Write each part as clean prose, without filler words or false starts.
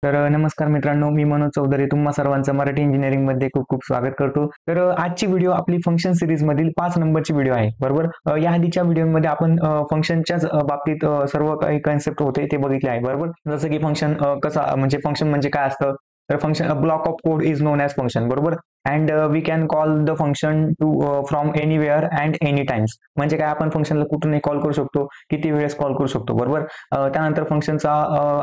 नमस्कार मित्रांनो, मी मनोज चौधरी तुम्हा सर्वांचं मराठी इंजिनिअरिंगमध्ये खूप खूप स्वागत करतो. आजची व्हिडिओ आपली फंक्शन सीरीजमधील 5 नंबरची व्हिडिओ आहे, बरोबर? या आधीच्या व्हिडिओमध्ये आपण फंक्शनच्याच बाबतीत सर्व काही कन्सेप्ट होते ते बघितले आहे, बरोबर? जसं की फंक्शन फंक्शन म्हणजे काय असतं? तर function block of code is known as function, बरोबर? And we can call the function to from anywhere and any times. म्हणजे काय, आपण फंक्शनला कुठूनही कॉल करू शकतो, किती वेळेस कॉल करू शकतो, बरोबर? त्यानंतर फंक्शनचा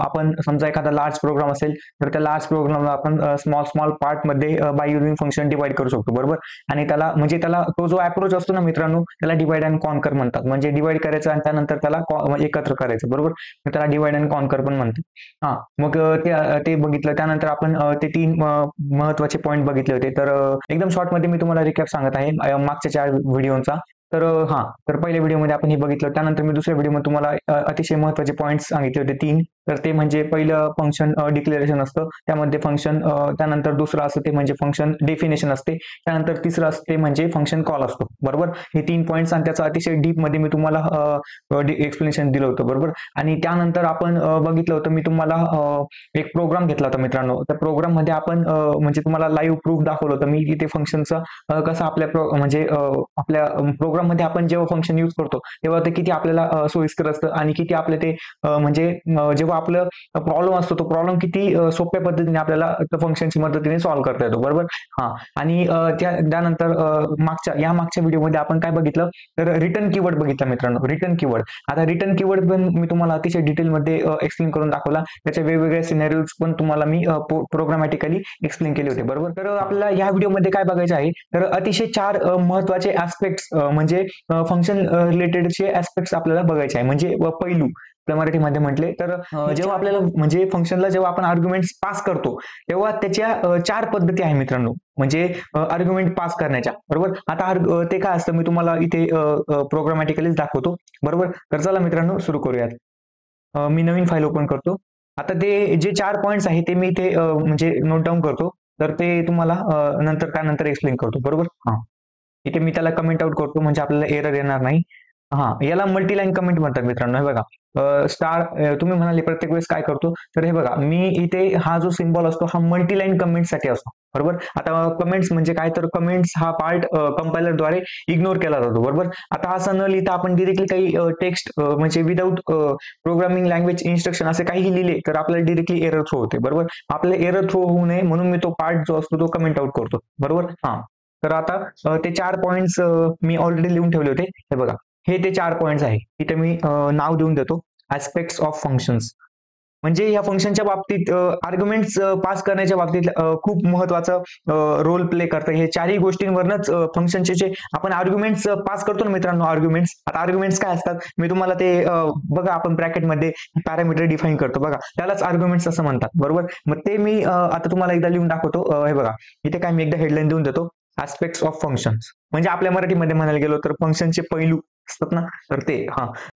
आपण समजा एखादा लार्ज प्रोग्राम असेल तर त्या लार्ज प्रोग्रामला आपण स्मॉल स्मॉल पार्टमध्ये बाय युजिंग फंक्शन डिवाइड करू शकतो, बरोबर? आणि त्याला तो जो अप्रोच असतो ना मित्रांनो, त्याला डिवाइड अँड कॉन्कर म्हणतात. म्हणजे डिवाइड करायचं आणि त्यानंतर त्याला म्हणजे एकत्र करायचं, बरोबर? तर त्याला डिवाइड अँड कॉन्कर पण म्हणतात. हा, मग ते बघितलं. त्यानंतर आपण ते 3 महत्त्वाचे पॉइंट बघितले होते. तर एकदम शॉर्टमध्ये मी तुम्हाला रिकॅप सांगत आहे मागच्या 4 व्हिडिओचा. तर पहिल्या व्हिडिओमध्ये आपण हे बघितलं. त्यानंतर मी दुसऱ्या व्हिडिओमध्ये तुम्हाला अतिशय महत्त्वाचे पॉइंट्स सांगितले होते 3. तर ते म्हणजे पहिलं फंक्शन डिक्लेरेशन असतं, त्यामध्ये फंक्शन, त्यानंतर दुसरं असतं ते म्हणजे फंक्शन डेफिनेशन असते, त्यानंतर तिसरं असतं ते म्हणजे फंक्शन कॉल असतो, बरोबर? हे 3 पॉइंट्स आणि त्याचं अतिशय डीपमध्ये मी तुम्हाला एक्सप्लेनेशन दिलं होतं, बरोबर? आणि त्यानंतर आपण बघितलं होतं, मी तुम्हाला एक प्रोग्राम घेतला होता मित्रांनो. त्या प्रोग्राममध्ये आपण म्हणजे तुम्हाला लाईव्ह प्रूफ दाखवलं होतं मी, की ते फंक्शनचा कसं आपल्या प्रोग्राममध्ये आपण जेव्हा फंक्शन यूज करतो तेव्हा ते किती आपल्याला सोयीस्कर असतं आणि किती आपले ते जेव्हा आपलं प्रॉब्लेम असतो, तो प्रॉब्लेम किती सोप्या पद्धतीने आपल्याला फंक्शनच्या मदतीने सॉल्व्ह करता येतो, बरोबर? हां. आणि त्यानंतर मागच्या व्हिडिओमध्ये आपण काय बघितलं, तर रिटर्न कीवर्ड बघितला मित्रांनो. Return keyword. आता रिटर्न कीवर्ड पण मी तुम्हाला अतिशय डिटेलमध्ये एक्सप्लेन करून दाखवला. त्याचे वेगवेगळे सिनेरिओज पण तुम्हाला मी प्रोग्रामॅटिकली एक्सप्लेन केले होते, बरोबर? तर आपल्याला या व्हिडिओमध्ये काय बघायचं आहे, तर अतिशय 4 महत्त्वाचे ॲस्पेक्ट्स म्हणजे फंक्शन रिलेटेडचे ॲस्पेक्ट्स आपल्याला बघायचे आहे. म्हणजे पैलू आपल्या मराठीमध्ये म्हटले तर जेव्हा आपल्याला म्हणजे फंक्शनला जेव्हा आपण आर्ग्युमेंट्स पास करतो, तेव्हा त्याच्या 4 पद्धती आहे मित्रांनो. म्हणजे आर्ग्युमेंट पास करण्याच्या, बरोबर? आता ते काय असतं मी तुम्हाला इथे प्रोग्रामॅटिकलीच दाखवतो, बरोबर? तर चला मित्रांनो सुरू करूयात. मी नवीन फाईल ओपन करतो. आता ते जे 4 पॉइंट्स आहेत ते मी इथे म्हणजे नोट डाउन करतो. तर ते तुम्हाला नंतर एक्सप्लेन करतो, बरोबर? हां. इथे मी त्याला कमेंट आउट करतो म्हणजे आपल्याला एरर येणार नाही. हां, याला मल्टी लाईन कमेंट म्हणतात मित्रांनो. हे बघा, तुम्ही म्हणाले प्रत्येक वेळेस काय करतो, तर हे बघा मी इथे हा जो सिम्बॉल असतो हा मल्टी लाईन कमेंटसाठी असतो, बरोबर? आता कमेंट्स म्हणजे काय, तर कमेंट्स हा पार्ट कंपायलरद्वारे इग्नोर केला जातो, बरोबर? आता असं न लिहिता आपण डायरेक्टली काही टेक्स्ट म्हणजे विदाऊट प्रोग्रामिंग लँग्वेज इन्स्ट्रक्शन असे काहीही लिहिले तर आपल्याला डायरेक्टली एरर थ्रो होते, बरोबर? आपल्याला एरर थ्रो होऊ नये म्हणून मी तो पार्ट जो असतो तो कमेंट आउट करतो, बरोबर? हां. तर आता ते 4 पॉइंट्स मी ऑलरेडी लिहून ठेवले होते. हे बघा, हे ते 4 पॉइंट्स आहे. इथे मी नाव देऊन देतो, ॲस्पेक्ट्स ऑफ फंक्शन्स. म्हणजे या फंक्शनच्या बाबतीत आर्ग्युमेंट्स पास करण्याच्या बाबतीत खूप महत्त्वाचा रोल प्ले करतं. हे 4ही गोष्टींवरनंच फंक्शनचे जे आपण आर्ग्युमेंट्स पास करतो ना मित्रांनो, आर्ग्युमेंट्स. आता आर्ग्युमेंट्स काय असतात? मी तुम्हाला ते बघा, आपण ब्रॅकेटमध्ये पॅरामीटर डिफाईन करतो बघा, त्यालाच आर्ग्युमेंट्स असं म्हणतात, बरोबर? मग ते मी आता तुम्हाला एकदा लिहून दाखवतो. हे बघा, इथे काय मी एकदा हेडलाईन देऊन देतो, ॲस्पेक्ट्स ऑफ फंक्शन्स. म्हणजे आपल्या मराठीमध्ये म्हणायला गेलो तर फंक्शनचे पैलू असतात ना, तर ते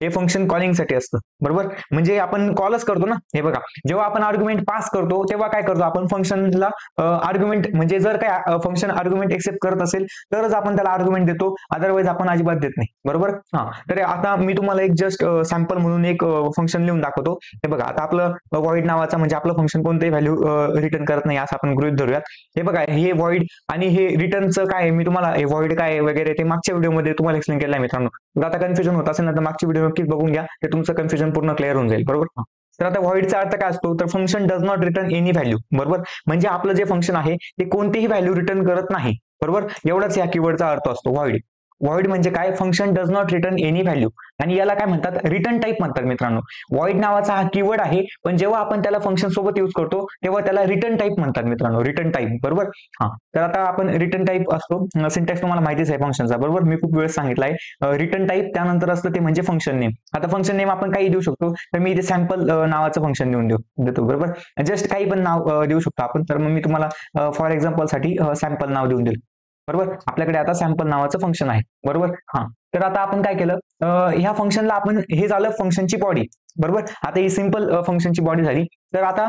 हे फंक्शन कॉलिंगसाठी असतं, बरोबर? म्हणजे आपण कॉलच करतो ना. हे बघा, जेव्हा आपण आर्ग्युमेंट पास करतो तेव्हा काय करतो आपण फंक्शनला आर्ग्युमेंट म्हणजे जर काय फंक्शन आर्ग्युमेंट एक्सेप्ट करत असेल तरच आपण त्याला आर्ग्युमेंट देतो, अदरवाईज आपण अजिबात देत नाही, बरोबर? तर आता मी तुम्हाला एक जस्ट सॅम्पल म्हणून एक फंक्शन लिहून दाखवतो. हे बघा, आता आपलं व्हॉइड नावाचा म्हणजे आपलं फंक्शन कोणतेही व्हॅल्यू रिटर्न करत नाही असं आपण गृहीत धरूयात. हे बघा, हे व्हॉइड आणि हे रिटर्नचं काय आहे, मी तुम्हाला हे व्हॉइड काय आहे वगैरे ते मागच्या व्हिडिओमध्ये तुम्हाला एक्सप्लेन केलं आहे मित्रांनो. जर आता कन्फ्युजन होत असेल ना, तर मागची व्हिडिओ नक्कीच बघून घ्या, ते तुमचं कन्फ्युजन पूर्ण क्लिअर होऊन जाईल, बरोबर? तर आता व्हॉइडचा अर्थ काय असतो, तर function does not return any value, बरोबर? म्हणजे आपलं जे फंक्शन आहे ते कोणतीही व्हॅल्यू रिटर्न करत नाही, बरोबर? एवढाच या कीवर्डचा अर्थ असतो व्हॉइड. व्हॉइड म्हणजे काय, function does not return any value. आणि याला काय म्हणतात, रिटर्न टाईप म्हणतात मित्रांनो. व्हॉइड नावाचा हा कीवर्ड आहे, पण जेव्हा आपण त्याला फंक्शन सोबत यूज करतो तेव्हा त्याला रिटर्न टाईप म्हणतात मित्रांनो, रिटर्न टाईप, बरोबर? तर आता आपण रिटर्न टाईप असतो, सिंटॅक्स तुम्हाला माहितीच आहे फंक्शनचा, बरोबर? मी खूप वेळेस सांगितलं आहे. रिटर्न टाईप त्यानंतर असतं ते म्हणजे फंक्शन नेम. आता फंक्शन नेम आपण काही देऊ शकतो, तर मी इथे सॅम्पल नावाचं फंक्शन देतो, बरोबर? जस्ट काही पण नाव देऊ शकतो आपण. तर मग मी तुम्हाला फॉर एक्झाम्पलसाठी सॅम्पल नाव देऊन देईल, बरोबर? आपल्याकडे आता सॅम्पल नावाचं फंक्शन आहे, बरोबर? तर आता आपण काय केलं, ह्या फंक्शनला आपण, हे झालं फंक्शनची बॉडी, बरोबर? आता ही सिंपल फंक्शनची बॉडी झाली. तर आता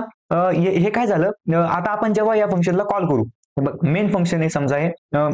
हे काय झालं, आता आपण जेव्हा या फंक्शनला कॉल करू मेन फंक्शन हे समजा हे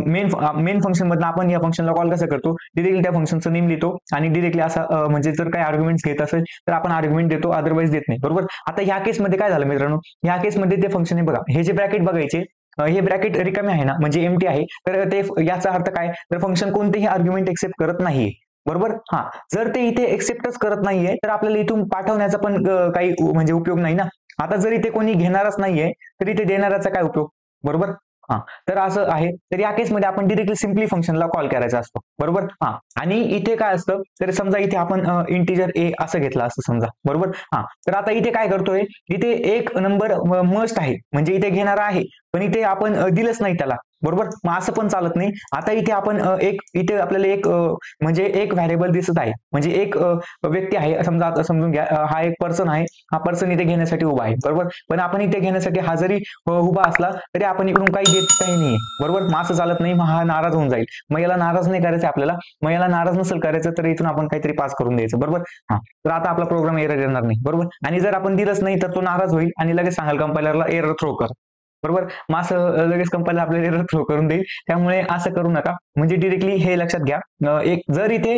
मेन फंक्शन मधनं आपण या फंक्शनला कॉल कसं करतो, डिरेक्टली त्या फंक्शनचं नेम लिहितो आणि डिरेक्टली असा म्हणजे जर काही आर्ग्युमेंट्स घेत असेल तर आपण आर्ग्युमेंट देतो, अदरवाईज देत नाही, बरोबर. आता ह्या केसमध्ये काय झालं मित्रांनो, ह्या केसमध्ये ते फंक्शन हे बघा, हे जे ब्रॅकेट बघायचे, हे ब्रॅकेट रिकामे आहे ना, म्हणजे एम्प्टी आहे, तर ते याचा अर्थ काय, तर फंक्शन कोणतेही आर्ग्युमेंट एक्सेप्ट करत नाहीये, बरोबर. हा, जर ते इथे एक्सेप्टच करत नाहीये तर आपल्याला इथून पाठवण्याचा पण काही म्हणजे उपयोग नाही ना. आता जर इथे कोणी घेणारच नाहीये तर इथे देणाऱ्याचा काय उपयोग, बरोबर. हा, तर असं आहे. तर या केसमध्ये आपण डिरेक्टली सिम्पली फंक्शनला कॉल करायचा असतो, बरोबर. हा, आणि इथे काय असतं, तर समजा इथे आपण इंटिजर ए असं घेतलं असं समजा, बरोबर. हा, तर आता इथे काय करतोय, इथे एक नंबर मस्ट आहे, म्हणजे इथे घेणारा आहे, पण इथे आपण दिलंच नाही त्याला, बरोबर. मग असं पण चालत नाही. आता इथे आपण इथे आपल्याला एक म्हणजे एक व्हॅरिएबल दिसत आहे, म्हणजे एक व्यक्ती आहे समजा, आता समजून घ्या, हा एक पर्सन आहे, हा पर्सन इथे घेण्यासाठी उभा आहे, बरोबर. पण आपण इथे घेण्यासाठी हा जरी उभा असला तरी आपण इकडून काही देत काही नाहीये, बरोबर. मग असं चालत नाही, मग हा नाराज होऊन जाईल. मग याला नाराज नाही करायचं आपल्याला, मग याला नाराज नसेल करायचं तर इथून आपण काहीतरी पास करून द्यायचं, बरोबर. हा, तर आता आपला प्रोग्राम एरर येणार नाही, बरोबर. आणि जर आपण दिलंच नाही तर तो नाराज होईल आणि लगेच सांगाल कंपायलरला एरर थ्रो कर, बरोबर. मग असं लगेच कंपायलर आपल्याला एरर थ्रो करून देईल. त्यामुळे असं करू नका. म्हणजे डिरेक्टली हे लक्षात घ्या, एक जर इथे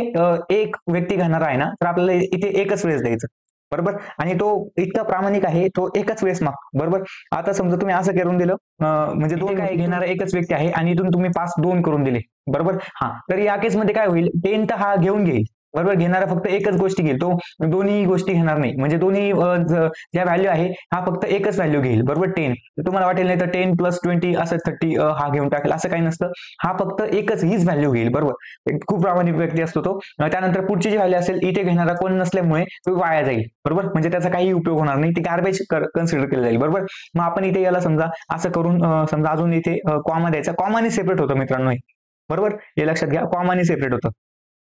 एक व्यक्ती घेणारा आहे ना, तर आपल्याला इथे एकच वेळेस द्यायचं, बरोबर. आणि तो इतका प्रामाणिक आहे, तो एकच वेळेस मागतो, बरोबर. आता समजा तुम्ही असं करून दिलं, म्हणजे दोन काय घेणारा एकच व्यक्ती आहे आणि इथून तुम्ही पास 2 करून दिले, बरोबर. हा, तर या केसमध्ये काय होईल, 10 तर हा घेऊन घेईल, बरोबर. घेणारा फक्त एकच गोष्टी घेईल, तो दोन्ही गोष्टी घेणार नाही, म्हणजे दोन्ही ज्या व्हॅल्यू आहे हा फक्त एकच व्हॅल्यू घेईल, बरोबर. 10 तर तुम्हाला वाटेल नाही तर 10 + 20 असं 30 हा घेऊन टाकेल, असं काही नसतं. हा फक्त एकच हीच व्हॅल्यू घेईल, बरोबर. एक खूप प्रामाणिक व्यक्ती असतो तो. त्यानंतर पुढची जी व्हॅल्यू असेल, इथे घेणारा कोण नसल्यामुळे तो वाया जाईल, बरोबर. म्हणजे त्याचा काही उपयोग होणार नाही, ती गार्बेज कन्सिडर केलं जाईल, बरोबर. मग आपण इथे याला समजा असं करून समजा अजून इथे कॉमा द्यायचा, कॉमाने सेपरेट होतं मित्रांनो, बरोबर. हे लक्षात घ्या, कॉमाने सेपरेट होतं.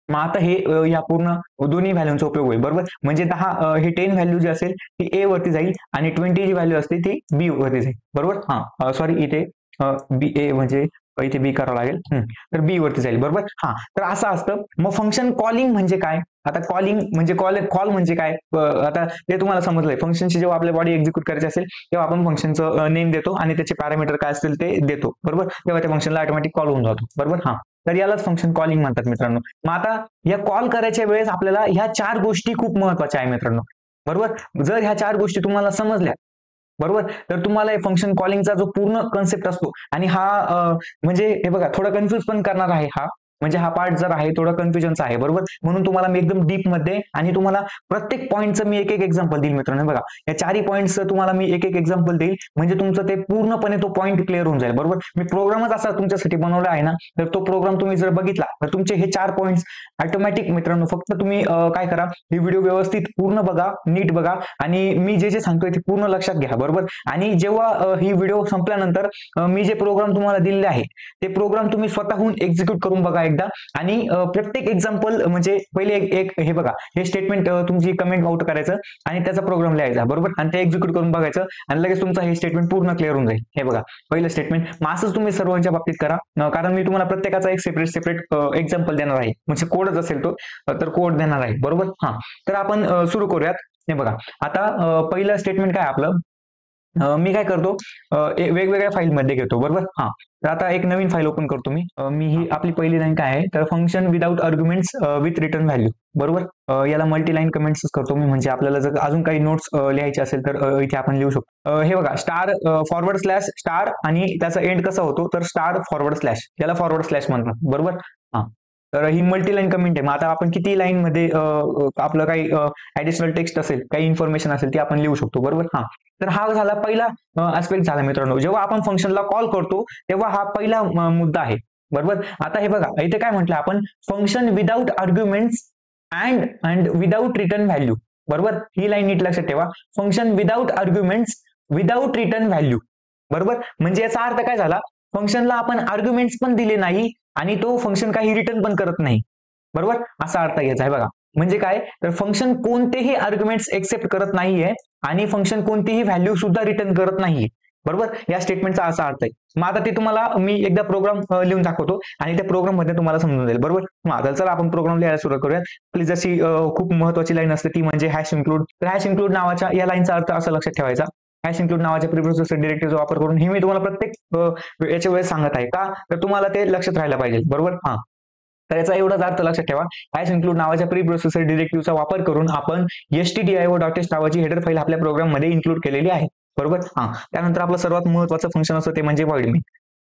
मग आता हे या पूर्ण दोन्ही व्हॅल्यूचा उपयोग होईल, बरोबर. म्हणजे हे 10 व्हॅल्यू जी असेल ती ए वरती जाईल आणि 20 जी व्हॅल्यू असते ती बी वरती जाईल, बरोबर. हा, सॉरी, इथे बी ए म्हणजे इथे बी करावं लागेल, तर बी वरती जाईल, बरोबर. हा, तर असं असतं. मग फंक्शन कॉलिंग म्हणजे काय, आता कॉलिंग म्हणजे कॉल म्हणजे काय, आता ते तुम्हाला समजलंय. फंक्शनची जेव्हा आपल्या बॉडी एक्झिक्यूट करायची असेल तेव्हा आपण फंक्शनचं नेम देतो आणि त्याचे पॅरामीटर काय असतील ते देतो, बरोबर. तेव्हा त्या फंक्शनला ऑटोमॅटिक कॉल होऊन जातो, बरोबर. हा, तर यालाच फंक्शन कॉलिंग म्हणतात मित्रांनो. मग आता या कॉल करायच्या वेळेस आपल्याला ह्या 4 गोष्टी खूप महत्वाच्या आहे मित्रांनो, बरोबर. जर ह्या 4 गोष्टी तुम्हाला समजल्या, बरोबर, तर तुम्हाला फंक्शन कॉलिंगचा जो पूर्ण कन्सेप्ट असतो आणि हा म्हणजे हे बघा थोडा कन्फ्युज पण करणार आहे हा, म्हणजे हा पार्ट जर आहे थोडा कन्फ्युजनचा आहे, बरोबर. म्हणून तुम्हाला मी एकदम डीप मध्ये आणि तुम्हाला प्रत्येक पॉईंटचं मी एक एक्झाम्पल देईल मित्रांनो. बघा, या 4 पॉईंटचं तुम्हाला मी एक एक्झाम्पल देईल, म्हणजे तुमचं ते पूर्णपणे तो पॉईंट क्लिअर होऊन जाईल, बरोबर. मी प्रोग्रामच असा तुमच्यासाठी बनवला आहे ना, तर तो प्रोग्राम तुम्ही जर बघितला तर तुमचे हे 4 पॉईंट्स ऑटोमॅटिक मित्रांनो. फक्त तुम्ही काय करा, ही व्हिडिओ व्यवस्थित पूर्ण बघा, नीट बघा आणि मी जे सांगतोय ते पूर्ण लक्षात घ्या, बरोबर. आणि जेव्हा ही व्हिडिओ संपल्यानंतर मी जे प्रोग्राम तुम्हाला दिलेले आहे ते प्रोग्राम तुम्ही स्वतःहून एक्झिक्यूट करून बघा एकदा. आणि प्रत्येक एक्झाम्पल म्हणजे पहिले एक हे बघा, हे स्टेटमेंट तुमची कमेंट आउट करायचं आणि त्याचा प्रोग्राम लिहायचा, बरोबर. आणि ते एक्झिक्यूट करून बघायचं आणि लगेच तुमचा हे स्टेटमेंट पूर्ण क्लिअर होऊन जाईल. हे बघा, पहिलं स्टेटमेंट. मग असंच तुम्ही सर्वांच्या बाबतीत करा, कारण मी तुम्हाला प्रत्येकाचा एक सेपरेट एक्झाम्पल देणार आहे, म्हणजे कोडच असेल तो, तर कोड देणार आहे, बरोबर. हा, तर आपण सुरू करूयात. हे बघा, आता पहिलं स्टेटमेंट काय आपलं, मी काय करतो, वेगवेगळ्या फाईलमध्ये घेतो, बरोबर. हा, तर आता एक नवीन फाईल ओपन करतो मी ही आपली पहिली लाईन काय आहे, तर function without arguments with return value, बरोबर. याला मल्टी लाईन कमेंट्स करतो मी, म्हणजे आपल्याला जर अजून काही नोट्स लिहायचे असेल तर इथे आपण लिहू शकतो. हे बघा, स्टार फॉरवर्ड स्लॅश स्टार आणि त्याचा एंड कसा होतो, तर स्टार फॉरवर्ड स्लॅश, याला फॉरवर्ड स्लॅश म्हणतात, बरोबर. हा, तर ही मल्टी लाईन कमेंट आहे. मग आता आपण किती लाईन मध्ये आपलं काही ऍडिशनल टेक्स्ट असेल, काही इन्फॉर्मेशन असेल ती आपण लिहू शकतो, बरोबर. हा, तर हा झाला पहिला ऍस्पेक्ट झाला मित्रांनो. जेव्हा आपण फंक्शनला कॉल करतो तेव्हा हा पहिला मुद्दा आहे, बरोबर. आता हे बघा, इथे काय म्हटलं आपण, function without arguments and without return value, बरोबर. ही लाईन नीट लक्षात ठेवा, function without arguments without return value, बरोबर. म्हणजे याचा अर्थ काय झाला, फंक्शनला आपण आर्ग्युमेंट्स पण दिले नाही आणि तो फंक्शन काही रिटर्न पण करत नाही, बरोबर. असा अर्थ घ्यायचा आहे. बघा, म्हणजे काय, तर फंक्शन कोणतेही आर्ग्युमेंट्स एक्सेप्ट करत नाहीये आणि फंक्शन कोणतीही व्हॅल्यू सुद्धा रिटर्न करत नाहीये, बरोबर. या स्टेटमेंटचा असा अर्थ आहे. मग आता ते तुम्हाला मी एकदा प्रोग्राम लिहून दाखवतो आणि त्या प्रोग्राम मध्ये तुम्हाला समजून जाईल, बरोबर. मग आता चला आपण प्रोग्राम लिहायला सुरुवात करूया. आपली जशी खूप महत्वाची लाईन असते ती म्हणजे हॅश इन्क्लूड. तर हॅश इन्क्लूड नावाच्या या लाईनचा अर्थ असा लक्षात ठेवायचा, हॅश इन्क्लूड नावाच्या प्रिप्रोसेसर डिरेक्टिव्हचा वापर करून, हे मी तुम्हाला प्रत्येक याच्या वेळेस सांगत आहे का, तर तुम्हाला ते लक्षात राहायला पाहिजे. बरोबर. तर याचा एवढाच अर्थ लक्षात ठेवा, हॅश इन्क्लूड नावाच्या प्रिप्रोसेसर डिरेक्टिव्हचा वापर करून आपण stdio.h नावाची हेडर फाईल आपल्या प्रोग्राममध्ये इन्क्लूड केलेली आहे. बरोबर. त्यानंतर आपलं सर्वात महत्त्वाचं फंक्शन असतं ते म्हणजे void main.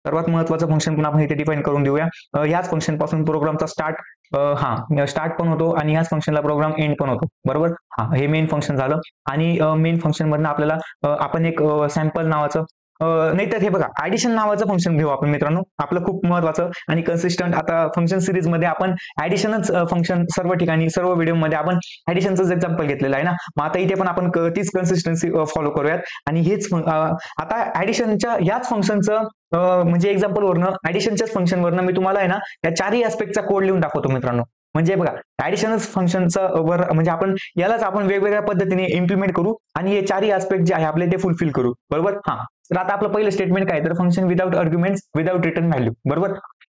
सर्वात महत्त्वाचं फंक्शन पण आपण इथे डिफाईन करून देऊया. याच फंक्शन पासून प्रोग्रामचा स्टार्ट पण होतो आणि याच फंक्शनला प्रोग्राम एंड पण होतो. बरोबर. हे मेन फंक्शन झालं. आणि मेन फंक्शन मधनं आपल्याला आपण एक सॅम्पल नावाचं नाही तर हे बघा ऍडिशन नावाचं फंक्शन घेऊ आपण मित्रांनो. आपलं खूप महत्वाचं आणि कन्सिस्टंट आता फंक्शन सिरीज मध्ये आपण ऍडिशनच फंक्शन सर्व ठिकाणी सर्व व्हिडिओमध्ये आपण ऍडिशनच एक्झाम्पल घेतलेलं आहे ना. मग आता इथे पण आपण तीच कन्सिस्टन्सी फॉलो करूयात आणि हेच आता ऍडिशनच्या याच फंक्शनचं म्हणजे एक्झाम्पल वरनं ऍडिशनच्याच फंक्शन वरनं मी तुम्हाला आहे ना या चारही ऍस्पेक्टचा कोड लिहून दाखवतो मित्रांनो. म्हणजे बघा ऍडिशनच फंक्शनचं वर म्हणजे आपण यालाच आपण वेगवेगळ्या पद्धतीने इम्प्लिमेंट करू आणि हे चारही ऍस्पेक्ट जे आहे आपले ते फुलफिल करू. बरोबर. तर आता आपलं पहिलं स्टेटमेंट काय, तर function without arguments without return value. बरोबर.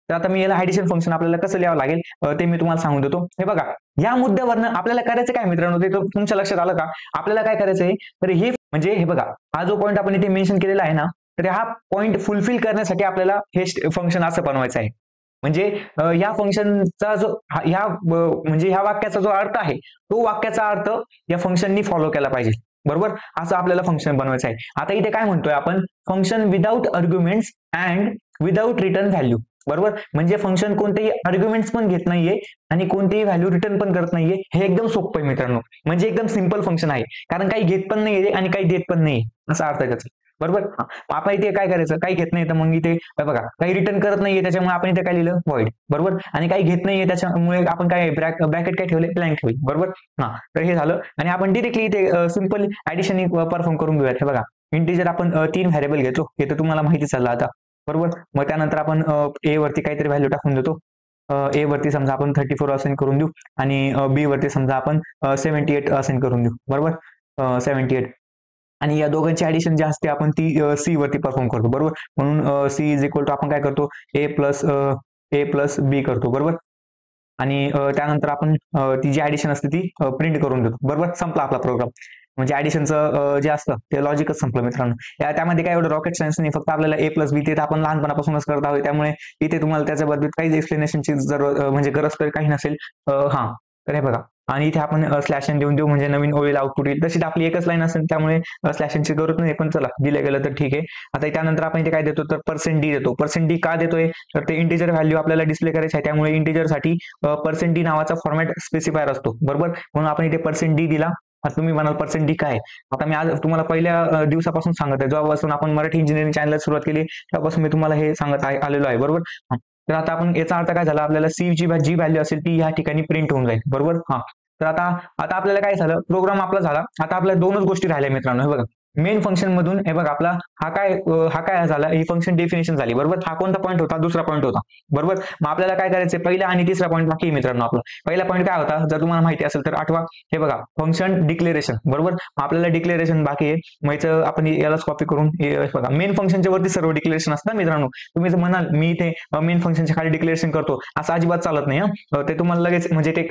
तर आता मी याला ऍडिशन फंक्शन आपल्याला कसं लिहावं लागेल ते मी तुम्हाला सांगून देतो. हे बघा या मुद्द्यावरनं आपल्याला करायचं काय मित्रांनो, ते तुमच्या लक्षात आलं का. आपल्याला काय करायचंय, तर हे म्हणजे हे बघा हा जो पॉईंट आपण इथे मेन्शन केलेला आहे ना, तर हा पॉईंट फुलफिल करण्यासाठी आपल्याला हे फंक्शन असं बनवायचं आहे. म्हणजे या फंक्शनचा जो म्हणजे ह्या वाक्याचा जो अर्थ आहे तो वाक्याचा अर्थ या फंक्शननी फॉलो केला पाहिजे. बरोबर. असं आपल्याला फंक्शन बनवायचं आहे. आता इथे काय म्हणतोय आपण, function without arguments and without return value. बरोबर. म्हणजे फंक्शन कोणतेही आर्ग्युमेंट्स पण घेत नाहीये आणि कोणतीही व्हॅल्यू रिटर्न पण करत नाहीये. हे एकदम सोपं आहे मित्रांनो. म्हणजे एकदम सिंपल फंक्शन आहे, कारण काही घेत पण नाहीये आणि काही देत पण नाहीये असा अर्थ आहे त्याचा. बरोबर. आपण इथे काय करायचं, काही घेत नाही तर मग इथे बघा काही रिटर्न करत नाहीये त्याच्यामुळे आपण इथे काय लिहिलं, व्हॉइड. बरोबर. आणि काही घेत नाहीये त्याच्यामुळे आपण काय ब्रॅकेट काय ठेवले, ब्लँक ठेवले. बरोबर. तर हे झालं आणि आपण डिरेक्टली इथे सिंपल ऍडिशन परफॉर्म करून घेऊयात. हे बघा इंटिजर आपण 3 व्हेरिएबल घेतो, हे तर तुम्हाला माहिती चाललं आता. बरोबर. मग त्यानंतर आपण ए वरती काहीतरी व्हॅल्यू टाकून देतो. ए वरती समजा आपण 34 असाइन करून देऊ आणि बी वरती समजा आपण 78 असाइन करून देऊ. बरोबर. 78 आणि या दोघांची ऍडिशन जी असते आपण ती सी वरती परफॉर्म करतो. बरोबर. म्हणून सी इज इक्वल टू आपण काय करतो, ए प्लस बी करतो. बरोबर. आणि त्यानंतर आपण ती जी ऍडिशन असते ती प्रिंट करून देतो. बरोबर. संपला आपला प्रोग्राम. म्हणजे ऍडिशनचं जे असतं ते लॉजिकच संपलं मित्रांनो. त्यामध्ये काय एवढं रॉकेट सायन्स नाही, फक्त आपल्याला ए प्लस बी ते आपण लहानपणापासूनच करत आहोत, त्यामुळे इथे तुम्हाला त्याच्या बाबतीत काहीच एक्सप्लेनेशनची म्हणजे गरज तर काही नसेल. तर हे बघा आणि इथे आपण स्लॅश एन देऊन देऊ म्हणजे नवीन ओळीला आउटपुट येईल. तशी आपली एकच लाईन असेल त्यामुळे स्लॅश एनची गरज नाही, पण चला दिलं गेलं तर ठीक आहे. आता त्यानंतर आपण इथे काय देतो, तर %d देतो. %d का देतोय, तर ते इंटिजर व्हॅल्यू आपल्याला डिस्प्ले करायची आहे, त्यामुळे इंटिजरसाठी %d नावाचा फॉर्मॅट स्पेसिफायर असतो. बरोबर. म्हणून आपण इथे %d दिला. आता तुम्ही म्हणाल %d काय, आता मी आज तुम्हाला पहिल्या दिवसापासून सांगत आहे, जेव्हापासून आपण मराठी इंजिनिअरिंग चॅनलला सुरुवात केली तेव्हापासून मी तुम्हाला हे सांगत आलेलो आहे. बरोबर. तर आता आपण याचा अर्थ काय झाला, आपल्याला सी ची जी व्हॅल्यू असेल ती या ठिकाणी प्रिंट होऊन जाईल. बरोबर. तर आता आपल्याला काय झालं, प्रोग्राम आपला झाला. आता आपल्या दोनच गोष्टी राहिल्या मित्रांनो. हे बघा मेन फंक्शन मधून हे बघा आपला हा काय झाला, ही फंक्शन डेफिनेशन झाली. बरोबर. हा कोणता पॉईंट होता, दुसरा पॉईंट होता. बरोबर. मग आपल्याला काय करायचं, पहिला आणि तिसरा पॉईंट बाकी मित्रांनो. आपला पहिला पॉईंट काय होता, जर तुम्हाला माहिती असेल तर आठवा. हे बघा फंक्शन डिक्लेरेशन. बरोबर. आपल्याला डिक्लेरेशन बाकी आहे. मग आपण यालाच कॉपी करून बघा मेन फंक्शनच्या वरती सर्व डिक्लेरेशन असतात मित्रांनो. तुम्ही जर म्हणाल मी इथे मेन फंक्शनच्या खाली डिक्लेरेशन करतो, असं अजिबात चालत नाही. ते तुम्हाला लगेच म्हणजे ते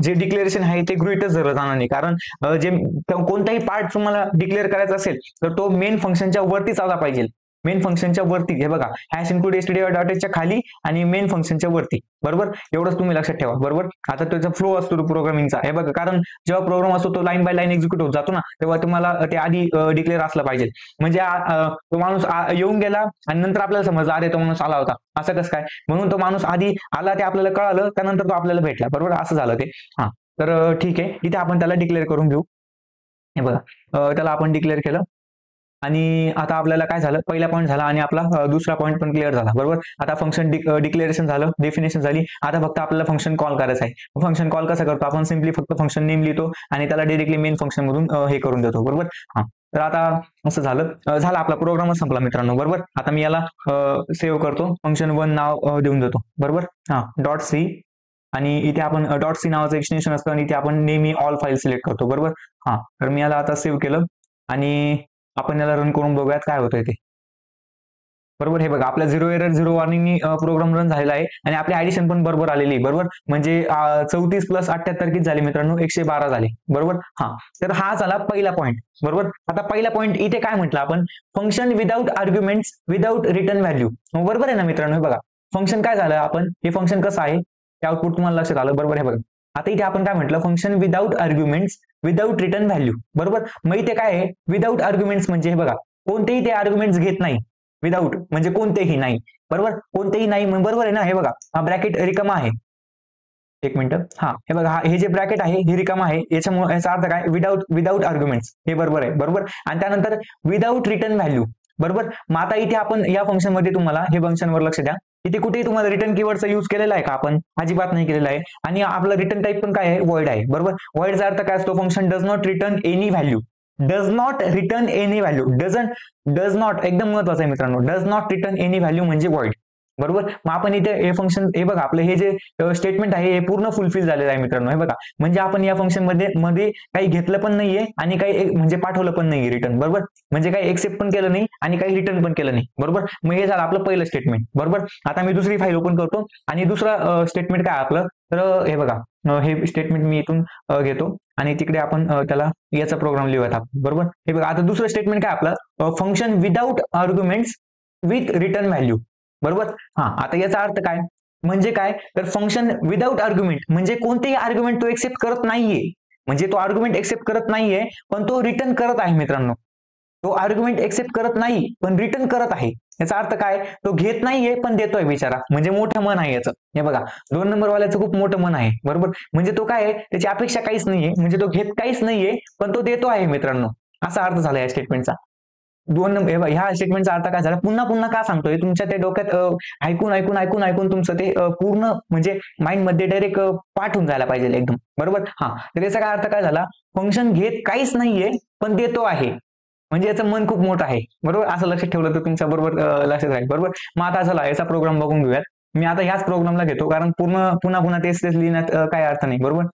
जे डिक्लेरेशन आहे ते गृहीतच धरलं जाणार नाही, कारण जे कोणताही पार्ट तुम्हाला डिक्लेअर करायचा असेल तर तो मेन फंक्शनच्या वरतीच आला पाहिजे. मेन फंक्शनच्या वरती. हे बघा हॅश इन्क्लूड stdio.h च्या खाली आणि मेन फंक्शनच्या वरती. बरोबर. एवढंच तुम्ही लक्षात ठेवा. बरोबर. आता त्याचा फ्लो असतो प्रोग्रामिंगचा. हे बघा कारण जेव्हा प्रोग्राम असतो तो लाईन बाय लाईन एक्झिक्यूट होत जातो ना, तेव्हा तुम्हाला ते आधी डिक्लेअर असलं पाहिजे. म्हणजे तो माणूस येऊन गेला आणि नंतर आपल्याला समजलं अरे तो माणूस आला होता, असं कसं काय, म्हणून तो माणूस आधी आला ते आपल्याला कळालं, त्यानंतर तो आपल्याला भेटला. बरोबर. असं झालं ते. तर ठीक आहे, इथे आपण त्याला डिक्लेअर करून घेऊ. हे बघा त्याला आपण डिक्लेअर केलं आणि आता आपल्याला काय झालं, पहिला पॉईंट झाला आणि आपला दुसरा पॉईंट पण क्लिअर झाला. बरोबर. आता फंक्शन डिक्लेरेशन झालं, डेफिनेशन झाली. आता फक्त आपल्याला फंक्शन कॉल करायचं आहे. फंक्शन कॉल कसं करतो, आपण सिम्पली फक्त फंक्शन नेम लिहितो आणि त्याला डायरेक्टली मेन फंक्शन मधून हे करून देतो. बरोबर. तर आता असं झाला आपला प्रोग्रामच संपला मित्रांनो. बरोबर. आता मी याला सेव्ह करतो, फंक्शन 1 नाव देऊन देतो. बरोबर. .c आणि इथे आपण .c नावाचं एक्सटेन्शन असतं आणि इथे आपण नेहमी ऑल फाईल सिलेक्ट करतो. बरोबर. तर मी याला आता सेव्ह केलं आणि आपण याला रन करून बघूयात काय होतंय ते. बरोबर. हे बघा आपला 0 एरर 0 वॉर्निंगनी प्रोग्राम रन झालेला आहे आणि आपली ऍडिशन पण बरोबर आलेली आहे. बरोबर. म्हणजे 34 + 78 किती झाले मित्रांनो? 112 झाले. बरोबर. हा, तर हा झाला पहिला पॉईंट. बरोबर. आता पहिला पॉईंट इथे काय म्हटलं आपण? Function without arguments without return value. बरोबर आहे ना मित्रांनो? हे बघा फंक्शन काय झालं, आपण हे फंक्शन कसं आहे ते आउटपुट तुम्हाला लक्षात आलं. बरोबर. हे बघा आता इथे आपण काय म्हटलं? Function without arguments without return value. बरोबर. मग इथे काय आहे? विदाउट आर्ग्युमेंट्स म्हणजे हे बघा कोणतेही ते आर्ग्युमेंट्स घेत नाही. विदाउट म्हणजे कोणतेही नाही. बरोबर. कोणतेही नाही बरोबर आहे ना? हे बघा हा ब्रॅकेट रिकामा आहे. एक मिनिट. हा, हे बघा हे जे ब्रॅकेट आहे हे रिकामा आहे. याच्यामुळे याचा अर्थ काय? Without arguments. हे बरोबर आहे. बरोबर. आणि त्यानंतर विदाउट रिटर्न व्हॅल्यू. बरोबर. मग आता इथे आपण या फंक्शन मध्ये तुम्हाला हे फंक्शनवर लक्ष द्या. इथे कुठेही तुम्हाला रिटर्न कीवर्डचा यूज केलेला आहे का आपण? अजिबात नाही केलेला आहे. आणि आपला रिटर्न टाईप पण काय आहे? व्हॉइड आहे. बरोबर. व्हॉइडचा अर्थ काय असतो? Function does not return any value. Does not return any value. Does not एकदम महत्वाचं आहे मित्रांनो. Does not return any value म्हणजे व्हॉइड. बरोबर. मग आपण इथे हे फंक्शन हे बघा आपलं हे जे स्टेटमेंट आहे हे पूर्ण फुलफिल झालेलं आहे मित्रांनो. हे बघा म्हणजे आपण या फंक्शन मध्ये काही घेतलं पण नाहीये आणि काही म्हणजे पाठवलं पण नाहीये रिटर्न. बरोबर. म्हणजे काही एक्सेप्ट पण केलं नाही आणि काही रिटर्न पण केलं नाही. बरोबर. मग हे झालं आपलं पहिलं स्टेटमेंट. बरोबर. आता मी दुसरी फाईल ओपन करतो आणि दुसरा स्टेटमेंट काय आपलं? तर हे बघा हे स्टेटमेंट मी इथून घेतो आणि तिकडे आपण त्याला याचा प्रोग्राम लिहूयात आपण. बरोबर. हे बघा आता दुसरं स्टेटमेंट काय आपलं? Function without arguments with return value. बरोबर. हा, आता याचा अर्थ काय? म्हणजे काय? तर फंक्शन विदाउट आर्ग्युमेंट म्हणजे कोणतेही आर्ग्युमेंट तो एक्सेप्ट करत नाहीये. म्हणजे तो आर्ग्युमेंट एक्सेप्ट करत नाहीये पण तो रिटर्न करत आहे मित्रांनो. तो आर्ग्युमेंट एक्सेप्ट करत नाही पण रिटर्न करत आहे. याचा अर्थ काय? तो घेत नाहीये पण देतोय बिचारा. म्हणजे मोठं मन आहे याचं. हे बघा 2 नंबर वाल्याचं खूप मोठं मन आहे. बरोबर. म्हणजे तो काय आहे? त्याची अपेक्षा काहीच नाहीये. म्हणजे तो घेत काहीच नाहीये पण तो देतो आहे मित्रांनो. असा अर्थ झाला या स्टेटमेंटचा. 2 नंबर ह्या स्टेटमेंटचा अर्थ काय झाला? पुन्हा पुन्हा का सांगतोय? तुमच्या ते डोक्यात ऐकून तुमचं ते पूर्ण म्हणजे माइंड मध्ये डायरेक्ट पाठ होऊन जायला पाहिजे एकदम. बरोबर. हा, तर याचा काय अर्थ काय झाला? फंक्शन घेत काहीच नाहीये पण देतो आहे. म्हणजे याचं मन खूप मोठं आहे. बरोबर. असं लक्षात ठेवलं तर तुमच्या बरोबर लक्षात राहील. बरोबर. मग आता चला याचा प्रोग्राम बघून घेऊयात. मी आता ह्याच प्रोग्रामला घेतो कारण पुन्हा तेच लिहिण्यात काही अर्थ नाही. बरोबर.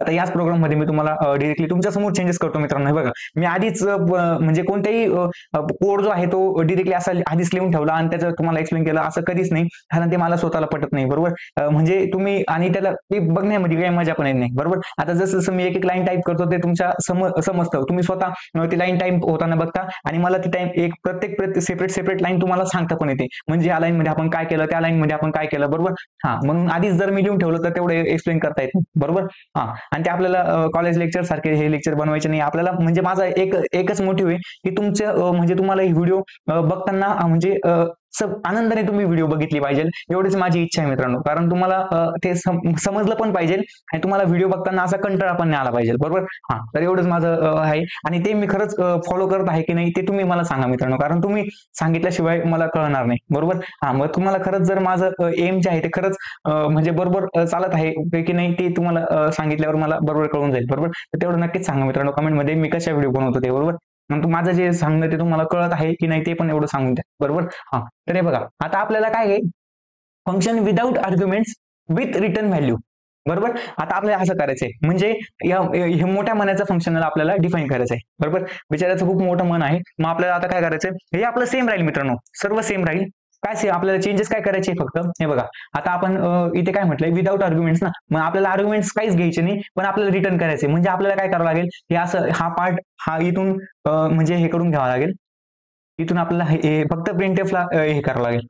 आता याच प्रोग्राम मध्ये मी तुम्हाला डिरेक्टली तुमच्या समोर चेंजेस करतो मित्रांनो. हे बघा मी आधीच म्हणजे कोणताही कोड जो आहे तो डिरेक्टली असा आधीच लिहून ठेवला आणि त्याचं तुम्हाला एक्सप्लेन केलं असं कधीच नाही. कारण ते मला स्वतःला पटत नाही. बरोबर. म्हणजे तुम्ही आणि त्याला ते बघण्यामध्ये काही मजा पण येत नाही. बरोबर. आता जसं मी एक लाईन टाईप करतो ते तुमच्या समजतं. तुम्ही स्वतः ती लाईन टाईप होताना बघता आणि मला ती टाईम एक प्रत्येक सेपरेट लाईन तुम्हाला सांगता पण येते. म्हणजे या लाईन मध्ये आपण काय केलं, त्या लाईन मध्ये आपण काय केलं. बरोबर. हा, म्हणून आधीच जर मी लिहून ठेवलं तर तेवढं एक्सप्लेन करता येत नाही. बरोबर. हा, आणि ते आपल्याला कॉलेज लेक्चर सारखे हे लेक्चर बनवायचे नाही आपल्याला. म्हणजे माझा एकच मोटिव्ह आहे की तुमचं म्हणजे तुम्हाला ही व्हिडिओ बघताना म्हणजे आनंदाने तुम्ही व्हिडिओ बघितली पाहिजे. एवढीच माझी इच्छा आहे मित्रांनो. कारण तुम्हाला ते समजलं पण पाहिजे आणि तुम्हाला व्हिडिओ बघताना असा कंटाळा पण नाही आला पाहिजे. बरोबर. हा, तर एवढंच माझं आहे आणि ते मी खरंच फॉलो करत आहे की नाही ते तुम्ही मला सांगा मित्रांनो. कारण तुम्ही सांगितल्याशिवाय मला कळणार नाही. बरोबर. हा, मग तुम्हाला खरंच जर माझं एम जे आहे ते खरंच म्हणजे बरोबर चालत आहे की नाही ते तुम्हाला सांगितल्यावर मला बरोबर कळून जाईल. बरोबर. तर तेवढं नक्कीच सांगा मित्रांनो कमेंटमध्ये मी कशा व्हिडिओ बनवतो ते. बरोबर. माझं जे सांगणं ते तुम्हाला कळत आहे की नाही ते पण एवढं सांगून द्या. बरोबर. हा, तर हे बघा आता आपल्याला काय आहे? Function without arguments with return value. बरोबर. आता आपल्याला असं करायचंय म्हणजे हे मोठ्या मनाचं फंक्शनला आपल्याला डिफाईन करायचंय. बरोबर. बिचाराचं खूप मोठं मन आहे. मग आपल्याला आता काय करायचंय? हे आपलं सेम राहील मित्रांनो. सर्व सेम राहील. काय आपल्याला चेंजेस काय करायचे फक्त हे बघा. आता आपण इथे काय म्हटलंय? विदाउट आर्ग्युमेंट्स ना. मग आपल्याला आर्ग्युमेंट्स काहीच घ्यायचे नाही पण आपल्याला रिटर्न करायचे. म्हणजे आपल्याला काय करावं लागेल? हे असं हा पार्ट हा इथून म्हणजे हे करून घ्यावा लागेल. इथून आपल्याला हे फक्त प्रिंटफला हे करावं लागेल,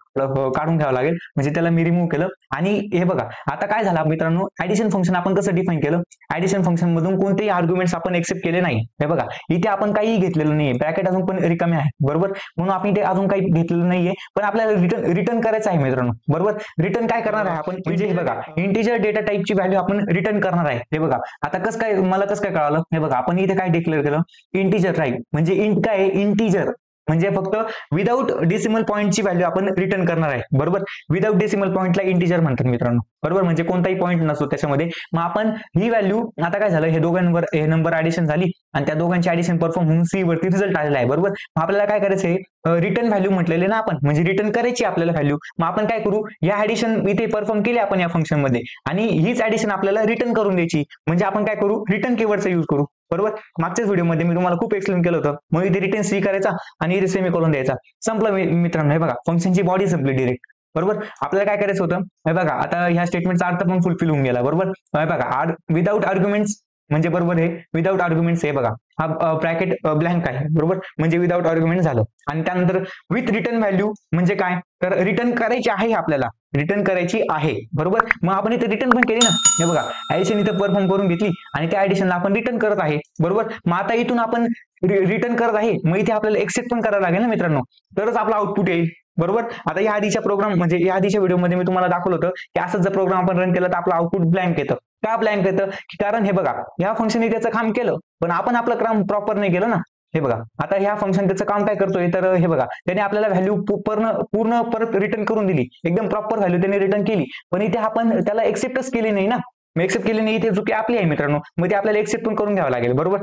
काढून घ्यावं लागेल. म्हणजे त्याला मी रिमूव्ह केलं आणि हे बघा आता काय झालं मित्रांनो? ऍडिशन फंक्शन आपण कसं डिफाईन केलं? ऍडिशन फंक्शन मधून कोणतेही आर्ग्युमेंट्स आपण एक्सेप्ट केले नाही. हे बघा इथे आपण काही घेतलेलं नाहीये. ब्रॅकेट अजून पण रिकामे आहे. बरोबर. म्हणून आपण इथे अजून काही घेतलेलं नाहीये पण आपल्याला रिटर्न करायचं आहे मित्रांनो. बरोबर. रिटर्न काय करणार आहे आपण? म्हणजे हे बघा इंटिजर डेटा टाईपची व्हॅल्यू आपण रिटर्न करणार आहे. हे बघा आता कसं काय मला कसं काय कळालं? हे बघा आपण इथे काय डिक्लेअर केलं? Integer right. म्हणजे इंट काय? इंटिजर म्हणजे फक्त विदाउट डेसिमल पॉईंटची व्हॅल्यू आपण रिटर्न करणार आहे. बरोबर. विदाउट डेसिमल पॉईंटला इंटिजर म्हणतात मित्रांनो. बरोबर. म्हणजे कोणताही पॉईंट नसतो त्याच्यामध्ये. मग आपण ही व्हॅल्यू आता काय झालं? हे दोघांवर हे नंबर ऍडिशन झाली आणि त्या दोघांची ऍडिशन परफॉर्म होऊन सी वरती रिझल्ट आलेला आहे. बरोबर. मग आपल्याला काय करायचंय? रिटर्न व्हॅल्यू म्हटलेले ना आपण. म्हणजे रिटर्न करायची आपल्याला व्हॅल्यू. मग आपण काय करू? या ऍडिशन इथे परफॉर्म केली आपण या फंक्शन मध्ये आणि हीच ऍडिशन आपल्याला रिटर्न करून द्यायची. म्हणजे आपण काय करू? रिटर्न कीवर्डचा यूज करू. बरोबर. मागच्याच व्हिडिओमध्ये मी तुम्हाला खूप एक्सप्लेन केलं होतं. मग इथे रिटर्न सी करायचा आणि इथे सेमीकोलन द्यायचा. संपलं मित्रांनो. हे बघा फंक्शनची बॉडी संपली डायरेक्ट. बरोबर. आपल्याला काय करायचं होतं, हे बघा आता ह्या स्टेटमेंटचा अर्थ पण फुलफिल होऊन गेला. बरोबर. हे बघा विदाऊट आर्ग्युमेंट्स म्हणजे बरोबर हे विदाऊट आर्ग्युमेंट्स हे बघा हा ब्रॅकेट ब्लँक आहे. बरोबर. म्हणजे विदाऊट आर्ग्युमेंट झालं. आणि त्यानंतर विथ रिटर्न व्हॅल्यू म्हणजे काय, तर रिटर्न करायची आहे आपल्याला, रिटर्न करायची आहे. बरोबर. मग आपण इथे रिटर्न पण केली ना. हे बघा ऍडिशन इथे परफॉर्म करून घेतली आणि त्या ऍडिशनला आपण रिटर्न करत आहे. बरोबर. मग आता इथून आपण रिटर्न करत आहे, मग इथे आपल्याला एक्सेप्ट पण करावं लागेल ना मित्रांनो, तरच आपला आउटपुट येईल. बरोबर. आता या आधीच्या प्रोग्राम म्हणजे या आधीच्या व्हिडिओमध्ये मी तुम्हाला दाखवलं होतं की असंच जर प्रोग्राम आपण रन केला तर आपलं आउटपुट ब्लँक येतं. का ब्लँक येतं, की कारण हे बघा या फंक्शनने त्याचं काम केलं पण आपण आपलं काम प्रॉपर नाही केलं ना. हे बघा आता ह्या फंक्शन त्याचं काम काय करतोय, तर हे बघा त्याने आपल्याला व्हॅल्यू पूर्ण परत रिटर्न करून दिली, एकदम प्रॉपर व्हॅल्यू त्याने रिटर्न केली, पण इथे आपण त्याला एक्सेप्टच केली नाही ना. मग एक्सेप्ट केली नाही, इथे चुकी आपली आहे मित्रांनो. मग ते आपल्याला एक्सेप्ट पण करून घ्यावं लागेल. बरोबर.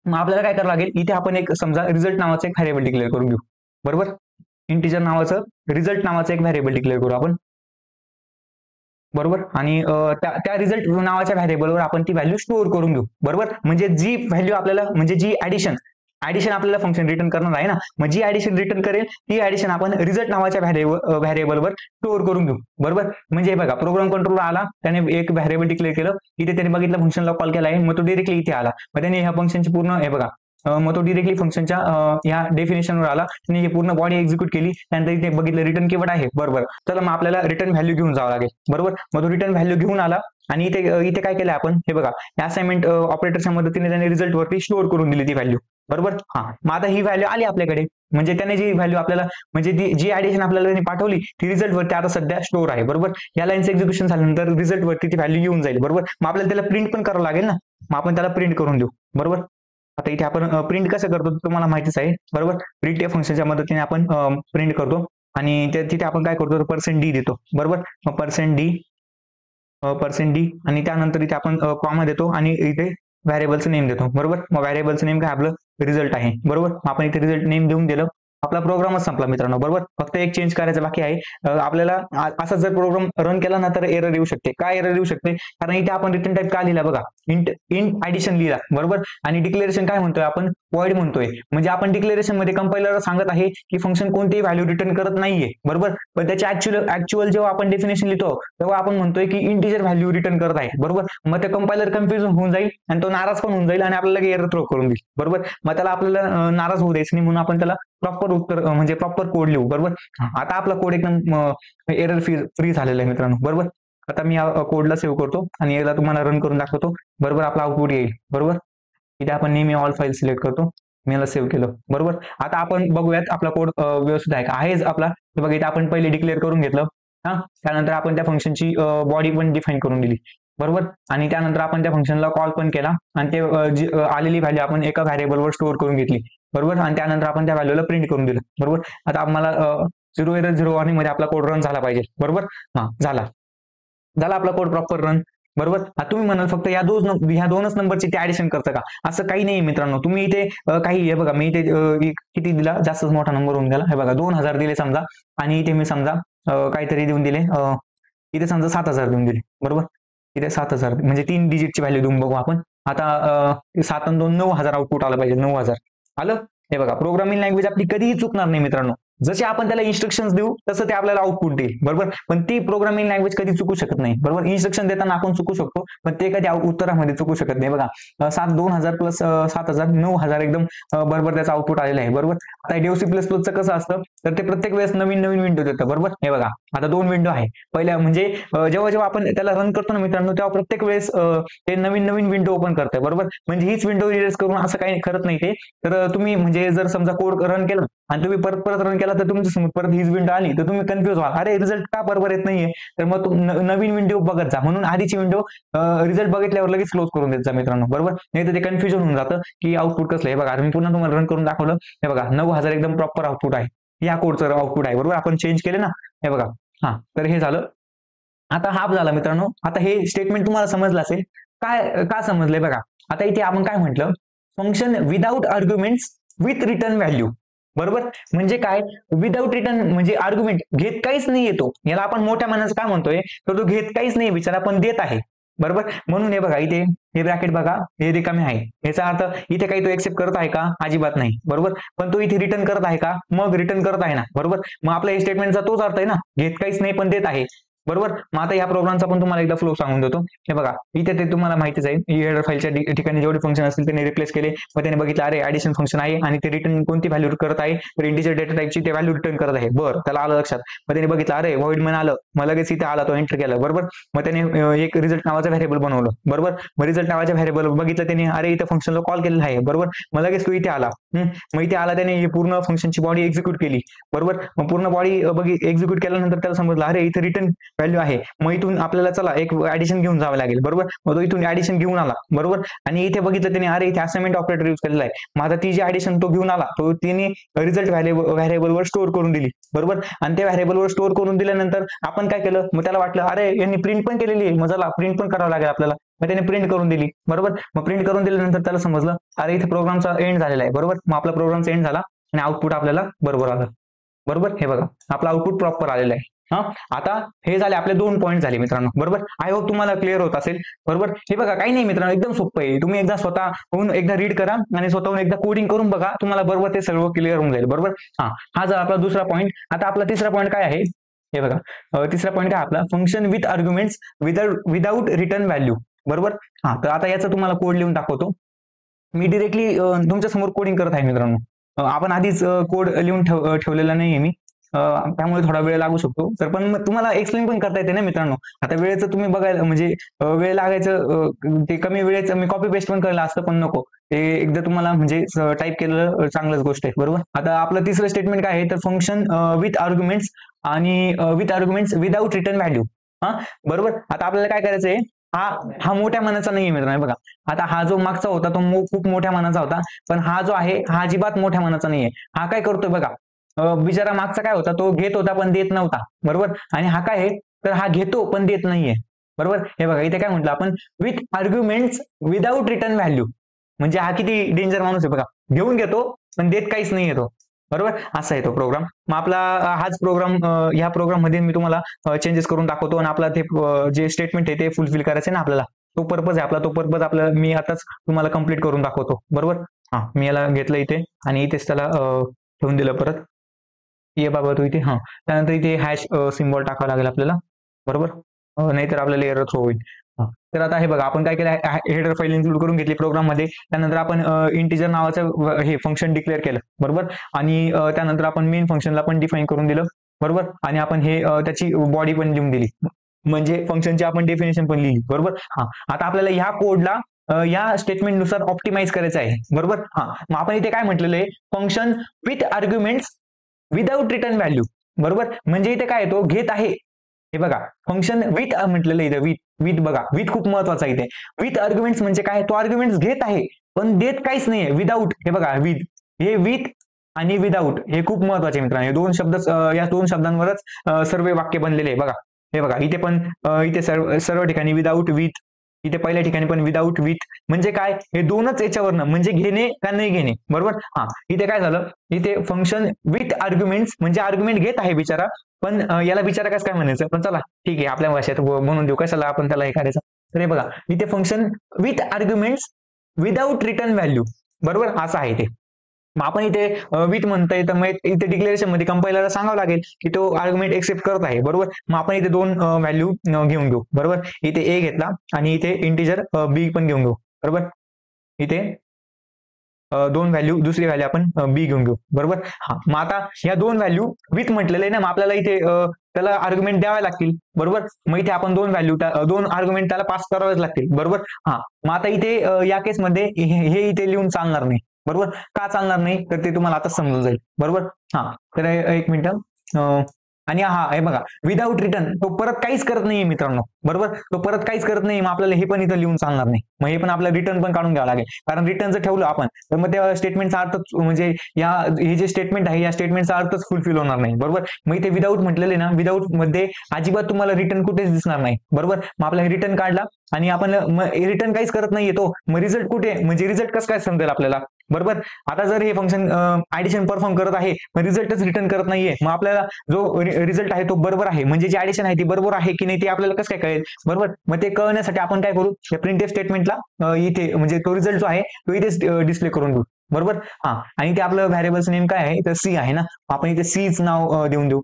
मग आपल्याला काय करावं लागेल, इथे आपण एक समजा रिझल्ट नावाचं एक व्हॅरिएबल डिक्लेअर करून घेऊ. बरोबर. इंटिजर नावाचं रिझल्ट नावाचं एक व्हॅरिएबल डिक्लेअर करू आपण. बरोबर. आणि त्या रिझल्ट नावाच्या व्हॅरिएबलवर आपण ती व्हॅल्यू स्टोअर करून घेऊ. बरोबर. म्हणजे जी व्हॅल्यू आपल्याला म्हणजे जी ऍडिशन आपल्याला फंक्शन रिटर्न करणार आहे ना, मग जी ऍडिशन रिटर्न करेल ती ऍडिशन आपण रिझल्ट नावाच्या व्हॅरिएबलवर स्टोअर करून घेऊ. बरोबर. म्हणजे बघा प्रोग्राम कंट्रोलर आला, त्याने एक व्हॅरिएबल डिक्लेअर केलं, इथे त्याने बघितलं फंक्शनला कॉल केला आहे, मग तो डायरेक्टली इथे आला. मग त्याने ह्या फंक्शनची पूर्ण हे बघा मग तो डिरेक्टली फंक्शनच्या या डेफिनेशनवर आला आणि ही पूर्ण बॉडी एक्झिक्यूट केली. त्यानंतर इथे बघितलं रिटर्न कीवर्ड आहे. बरोबर. चला मग आपल्याला रिटर्न व्हॅल्यू घेऊन जावं लागेल. बरोबर. मग तो रिटर्न व्हॅल्यू घेऊन आला आणि इथे काय केलं आपण, हे बघा असाइनमेंट ऑपरेटरच्या मदतीने त्याने रिझल्ट वरती स्टोअर करून दिली ती व्हॅल्यू. बरोबर. हा मग आता ही व्हॅल्यू आली आपल्याकडे, म्हणजे त्याने जी व्हॅल्यू आपल्याला म्हणजे जी ऍडिशन आपल्याला त्यांनी पाठवली ती रिझल्ट वरती आता सध्या स्टोअर आहे. बरोबर. या लाईनचं एक्झिक्युशन झाल्यानंतर रिझल्ट वरती ती व्हॅल्यू येऊन जाईल. बरोबर. मग आपल्याला त्याला प्रिंट पण करावं लागेल ना, मग आपण त्याला प्रिंट करून देऊ. बरोबर. आता इथे आपण प्रिंट कसं करतो तुम्हाला माहितीच आहे. बरोबर. प्रिंट या फंक्शनच्या मदतीने आपण प्रिंट करतो आणि तिथे आपण काय करतो, %d देतो. बरोबर. मग %d आणि त्यानंतर इथे आपण कॉमा देतो आणि इथे व्हॅरिएबलचं नेम देतो. बरोबर. मग व्हॅरिएबलचं नेम काय आपलं रिझल्ट आहे. बरोबर. मग आपण इथे रिझल्ट नेम देऊन दिलं, आपला प्रोग्रामच संपला मित्रांनो. बरोबर. फक्त एक चेंज करायचं बाकी आहे. आपल्याला असा जर प्रोग्राम रन केला ना तर एरर येऊ शकते. काय एरर येऊ शकते, कारण इथे आपण रिटर्न टाईप का लिहिला बघा, इंट ऍडिशन लिहिला. बरोबर. आणि डिक्लेरेशन काय म्हणतोय आपण, व्हॉइड म्हणतोय. म्हणजे आपण डिक्लेरेशन मध्ये कंपायलर सांगत आहे की फंक्शन कोणतीही व्हॅल्यू रिटर्न करत नाहीये. बरोबर. पण त्याच्या ऍक्च्युअल जेव्हा आपण डेफिनेशन लिहितो तेव्हा आपण म्हणतोय की इंटिजर व्हॅल्यू रिटर्न करत आहे. बरोबर. मग ते कंपायलर कन्फ्युजन होऊन जाईल आणि तो नाराज पण होऊन जाईल आणि आपल्याला एरर थ्रो करून देईल. बरोबर. मग त्याला आपल्याला नाराज होऊ द्यायचं नाही, म्हणून आपण त्याला प्रॉपर उत्तर म्हणजे प्रॉपर कोड लिहू. बरोबर. आता आपला कोड एकदम एरर फ्री झालेला आहे मित्रांनो. बरोबर. आता मी या कोडला सेव्ह करतो आणि याला तुम्हाला रन करून दाखवतो. बरोबर. आपला आउटपुट येईल. बरोबर. इथे आपण नेहमी ऑल फाईल सिलेक्ट करतो, मी याला सेव्ह केलं. बरोबर. आता आपण बघूयात आपला कोड व्यवस्थित आहे का. आहेच आपला. बघा इथे आपण पहिले डिक्लेअर करून घेतलं. त्यानंतर आपण त्या फंक्शनची बॉडी पण डिफाईन करून दिली. बरोबर. आणि त्यानंतर आपण त्या फंक्शनला कॉल पण केला आणि ते आलेली व्हॅल्यू आपण एका व्हॅरिएबलवर स्टोअर करून घेतली. बरोबर. आणि त्यानंतर आपण त्या व्हॅल्यूला प्रिंट करून दिलं. बरोबर. आता आम्हाला 0 एरर 0 वॉर्निंग मध्ये आपला कोड रन झाला पाहिजे. बरोबर. झाला आपला कोड प्रॉपर रन. बरोबर. तुम्ही म्हणाल फक्त ह्या दोनच नंबरची ते ऍडिशन करतं का, असं काही नाही मित्रांनो. तुम्ही इथे काही हे बघा मी इथे किती दिला, जास्तच मोठा नंबर होऊन गेला. हे बघा 2000 दिले समजा आणि इथे मी समजा काहीतरी देऊन दिले, इथे समजा 7000 देऊन दिले. बरोबर. इथे 7000 म्हणजे 3 डिजिटची व्हॅल्यू देऊन बघू आपण. आता 7 आणि 2 9000 आउटपुट आलं पाहिजे. 9000 आलं. हे बघा प्रोग्रामिंग लँग्वेज आपली कधीही चुकणार नाही मित्रांनो. जसे आपण त्याला इन्स्ट्रक्शन देऊ तसं ते आपल्याला आउटपुट देईल. बरोबर. पण ती प्रोग्रामिंग लँग्वेज कधी चुकू शकत नाही. बरोबर. इन्स्ट्रक्शन देताना आपण चुकू शकतो पण ते कधी उत्तरामध्ये चुकू शकत नाही. बघा 2000 प्लस 7000 9000 एकदम बरोबर त्याचा आउटपुट आलेला आहे. बरोबर. आता DOC++चं कसं असतं तर ते प्रत्येक वेळेस नवीन विंडो देतं. बरोबर. हे बघा आता 2 विंडो आहे. पहिल्या म्हणजे जेव्हा आपण त्याला रन करतो ना मित्रांनो तेव्हा प्रत्येक वेळेस ते नवीन विंडो ओपन करतंय. बरोबर. म्हणजे हीच विंडो इरेज करून असं काही करत नाही ते. तर तुम्ही म्हणजे जर समजा कोड रन केला आणि तुम्ही परत रन केला तर तुमच्या समोर परत हीच विंडो आली तर तुम्ही कन्फ्युज व्हाल, अरे रिझल्ट का बरोबर येत नाहीये. तर मग नवीन विंडो बघत जा. म्हणून आधीची विंडो रिझल्ट बघितल्यावर लगेच क्लोज करून देत जा मित्रांनो. बरोबर. नाही तर ते कन्फ्युजन होऊन जातं की आउटपुट कसलं आहे. बघा मी पुन्हा तुम्हाला रन करून दाखवलं. हे बघा 9000 एकदम प्रॉपर आउटपुट आहे. या कोडचं आउटपुट आहे. बरोबर. आपण चेंज केले ना. हे बघा. तर हे झालं. आता हाफ झाला मित्रांनो. आता हे स्टेटमेंट तुम्हाला समजलं असेल. का समजलंय बघा. आता इथे आपण काय म्हटलं, function without arguments with return value. बरोबर. म्हणजे काय, विदाउट रिटर्न म्हणजे आर्ग्युमेंट घेत काहीच नाही येतो. याला आपण मोठ्या मनाचं काय म्हणतोय तर तो घेत काहीच नाही बिचारा पण देत आहे. बरोबर. म्हणून हे बघा इथे हे ब्रॅकेट बघा हे रिकामे आहे. याचा अर्थ इथे काही तो एक्सेप्ट करत आहे का? अजिबात नाही. बरोबर. पण तो इथे रिटर्न करत आहे का? मग रिटर्न करत आहे ना. बरोबर. मग आपल्या हे स्टेटमेंटचा तोच अर्थ आहे ना, घेत काहीच नाही पण देत आहे. बरोबर. मग आता या प्रोग्रामचा पण तुम्हाला एकदा फ्लो सांगून देतो. हे बघा इथे ते तुम्हाला माहितीच आहे. हेडर फाईलच्या ठिकाणी जेवढे फंक्शन असतील त्यांनी रिप्लेस केले. मग त्याने बघितलं अरे ऍडिशन फंक्शन आहे आणि ते रिटर्न कोणती व्हॅल्यू करत आहे? तर इंटिजर डेटा टाईपची ते व्हॅल्यू रिटर्न करत आहे. बरं, त्याला आलं लक्षात. मग त्याने बघितलं अरे व्हॉइड म्हण आलं. मग लगेच इथे आला तो एंटर केलं. बरोबर. मग त्याने एक रिझल्ट नावाचा व्हेरिएबल बनवलं. बरोबर. मग रिझल्ट नावाच्या व्हेरिएबल बघितलं त्याने अरे इथे फंक्शनला कॉल केलेला आहे. बरोबर. मग लगेच तो इथे आला. मग इथे आला त्याने ही पूर्ण फंक्शनची बॉडी एक्झिक्यूट केली. बरोबर. मग पूर्ण बॉडी एक्झिक्यूट केल्यानंतर त्याला समजलं अरे इथे रिटर्न व्हॅल्यू आहे. मग इथून आपल्याला चला एक ऍडिशन घेऊन जावं लागेल. बरोबर. मग तो इथून ऍडिशन घेऊन आला. बरोबर. आणि इथे बघितलं त्याने अरे इथे असाइनमेंट ऑपरेटर यूज केलेला आहे. मग आता ती जी ऍडिशन तो घेऊन आला तो तिने रिझल्ट व्हॅरिएबलवर स्टोअर करून दिली. बरोबर. आणि त्या व्हॅरिएबलवर स्टोअर करून दिल्यानंतर आपण काय केलं? मग त्याला वाटलं अरे यांनी प्रिंट पण केलेली आहे. मग चला प्रिंट पण करावं लागेल आपल्याला. मग त्याने प्रिंट करून दिली. बरोबर. मग प्रिंट करून दिल्यानंतर त्याला समजलं अरे इथे प्रोग्रामचा एंड झालेला आहे. बरोबर. मग आपला प्रोग्रामचा एंड झाला आणि आउटपुट आपल्याला बरोबर आलं. बरोबर. हे बघा आपला आउटपुट प्रॉपर आलेला आहे. आता हे झाले आपले 2 पॉईंट झाले मित्रांनो. बरोबर. आय होप तुम्हाला क्लिअर होत असेल. बरोबर. हे बघा काही नाही मित्रांनो एकदम सोपं आहे. तुम्ही एकदा स्वतःहून एकदा रीड करा आणि स्वतःहून एकदा कोडिंग करून बघा. तुम्हाला बरोबर ते सर्व क्लिअर होऊन जाईल. बरोबर. हा झाला आपला दुसरा पॉईंट. आता आपला तिसरा पॉईंट काय आहे? हे बघा तिसरा पॉईंट काय आपला? Function with arguments without return value. बरोबर. तर आता याचा तुम्हाला कोड लिहून दाखवतो. मी डिरेक्टली तुमच्या समोर कोडिंग करत आहे मित्रांनो. आपण आधीच कोड लिहून ठेवलेला नाहीये मी. त्यामुळे थोडा वेळ लागू शकतो. तर पण तुम्हाला एक्सप्लेन पण करता येते ना मित्रांनो. आता वेळेचं तुम्ही बघायला म्हणजे वेळ लागायचं ते कमी वेळेचं मी कॉपी पेस्ट पण केलं असतं पण नको. ते एकदा तुम्हाला म्हणजे टाईप केलेलं चांगलंच गोष्ट आहे. बरोबर. आता आपलं तिसरं स्टेटमेंट काय आहे? तर फंक्शन विथ आर्ग्युमेंट्स आणि with arguments without return value. बरोबर. आता आपल्याला काय करायचं आहे? हा मोठ्या मनाचा नाहीये मित्रांनो. बघा आता हा जो मागचा होता तो खूप मोठ्या मनाचा होता. पण हा जो आहे हा अजिबात मोठ्या मनाचा नाहीये. हा काय करतोय बघा बिचारा मागचा काय होता तो घेत होता पण देत नव्हता. बरोबर. आणि हा काय आहे? तर हा घेतो पण देत नाहीये. बरोबर. हे बघा इथे काय म्हटलं आपण? With arguments without return value. म्हणजे हा किती डेंजर माणूस आहे बघा. घेऊन घेतो पण देत काहीच नाही येतो. बरोबर. असा आहे तो प्रोग्राम. मग आपला हाच प्रोग्राम ह्या प्रोग्राम मध्ये मी तुम्हाला चेंजेस करून दाखवतो आणि आपला ते जे स्टेटमेंट आहे ते फुलफिल करायचं ना आपल्याला. तो पर्पज आहे आपला. तो पर्पज आपल्याला मी आताच तुम्हाला कंप्लीट करून दाखवतो. बरोबर. मी याला घेतलं इथे आणि इथेच त्याला ठेवून दिलं परत. ये बाबा तू इथे त्यानंतर इथे हॅश सिम्बॉल टाकावा लागेल आपल्याला. बरोबर. नाहीतर आपल्याला एरर थ्रो होईल. तर आता हे बघा आपण काय केलं हेडर फाईल इन्क्लूड करून घेतली प्रोग्राम मध्ये. त्यानंतर आपण इंटिजर नावाचं हे फंक्शन डिक्लेअर केलं. बरोबर. आणि त्यानंतर आपण मेन फंक्शनला पण डिफाईन करून दिलं. बरोबर. आणि आपण हे त्याची बॉडी पण लिहून दिली. म्हणजे फंक्शनची आपण डेफिनेशन पण लिहिली. बरोबर. आता आपल्याला ह्या कोडला या स्टेटमेंट नुसार ऑप्टिमाइज करायचं आहे. बरोबर. मग आपण इथे काय म्हटलेलं आहे? Function with arguments without return value. बरोबर. म्हणजे इथे काय येतो? घेत आहे. हे बघा फंक्शन विथ म्हटलेलं इथे विथ बघा विथ खूप महत्वाचा इथे. विथ आर्ग्युमेंट्स म्हणजे काय? तो आर्ग्युमेंट्स घेत आहे पण देत काहीच नाहीये. विदाउट हे बघा विथ हे विथ आणि विदाउट हे खूप महत्वाचे मित्रांनो. हे दोन शब्द या दोन शब्दांवरच सर्व वाक्य बनलेले आहे. बघा हे बघा इथे पण इथे सर्व ठिकाणी विदाउट विथ. इथे पहिल्या ठिकाणी पण विदाउट विथ. म्हणजे काय? हे दोनच याच्यावरनं म्हणजे घेणे का नाही घेणे. बरोबर. इथे काय झालं? इथे फंक्शन विथ आर्ग्युमेंट्स म्हणजे आर्ग्युमेंट घेत आहे बिचारा पण याला बिचारा कसं काय म्हणायचं? पण चला ठीक आहे आपल्या भाषेत म्हणून देऊ. कशाला आपण त्याला हे करायचं? तर हे बघा इथे function with arguments without return value. बरोबर. असं आहे ते. मग आपण इथे विथ म्हणता येतं मग इथे डिक्लेरेशन मध्ये कंपायलरला सांगावं लागेल की तो आर्ग्युमेंट एक्सेप्ट करत आहे. बरोबर. मग आपण इथे 2 व्हॅल्यू घेऊन घेऊ. बरोबर. इथे ए घेतला आणि इथे इंटिजर बी पण घेऊन घेऊ. बरोबर. इथे 2 व्हॅल्यू दुसरी व्हॅल्यू आपण बी घेऊन घेऊ. बरोबर. मग आता ह्या 2 व्हॅल्यू विथ म्हटलेलं आहे ना मग आपल्याला इथे त्याला आर्ग्युमेंट द्यावे लागतील. बरोबर. मग इथे आपण 2 व्हॅल्यू 2 आर्ग्युमेंट त्याला पास करावेच लागतील. बरोबर. मग आता इथे या केसमध्ये हे इथे लिहून चालणार नाही. बरोबर. का चालणार नाही? तर ते तुम्हाला आता समजून जाईल. बरोबर. तर एक मिनिट. आणि हे बघा विदाउट रिटर्न तो परत काहीच करत नाहीये मित्रांनो. बरोबर. तो परत काहीच करत नाही. मग आपल्याला हे पण इथं लिहून चालणार नाही. मग हे पण आपल्याला रिटर्न पण काढून घ्यावं लागेल. कारण रिटर्न जर ठेवलं आपण तर मग त्या स्टेटमेंटचा अर्थ म्हणजे हे जे स्टेटमेंट आहे या स्टेटमेंटचा अर्थच फुलफिल होणार नाही. बरोबर. मग इथे विदाउट म्हटलेले ना विदाउट मध्ये अजिबात तुम्हाला रिटर्न कुठेच दिसणार नाही. बरोबर. मग आपला रिटर्न काढला आणि आपण रिटर्न काहीच करत नाहीये तो. मग रिझल्ट कुठे म्हणजे रिझल्ट कसं काय समजेल आपल्याला? बरोबर. आता जर हे फंक्शन ऍडिशन परफॉर्म करत आहे पण रिझल्टच रिटर्न करत नाहीये, मग आपल्याला जो रिझल्ट आहे तो बरोबर आहे म्हणजे जी ऍडिशन आहे ती बरोबर आहे की नाही ते आपल्याला कसं काय कळेल, बरोबर. मग ते कळण्यासाठी आपण काय करू, या प्रिंटफ स्टेटमेंटला इथे म्हणजे तो रिझल्ट जो आहे तो इथेच डिस्प्ले करून देऊ, बरोबर. आणि ते आपलं व्हॅरिएबल्स नेम काय आहे तर सी आहे ना, आपण इथे सीच नाव देऊन देऊ,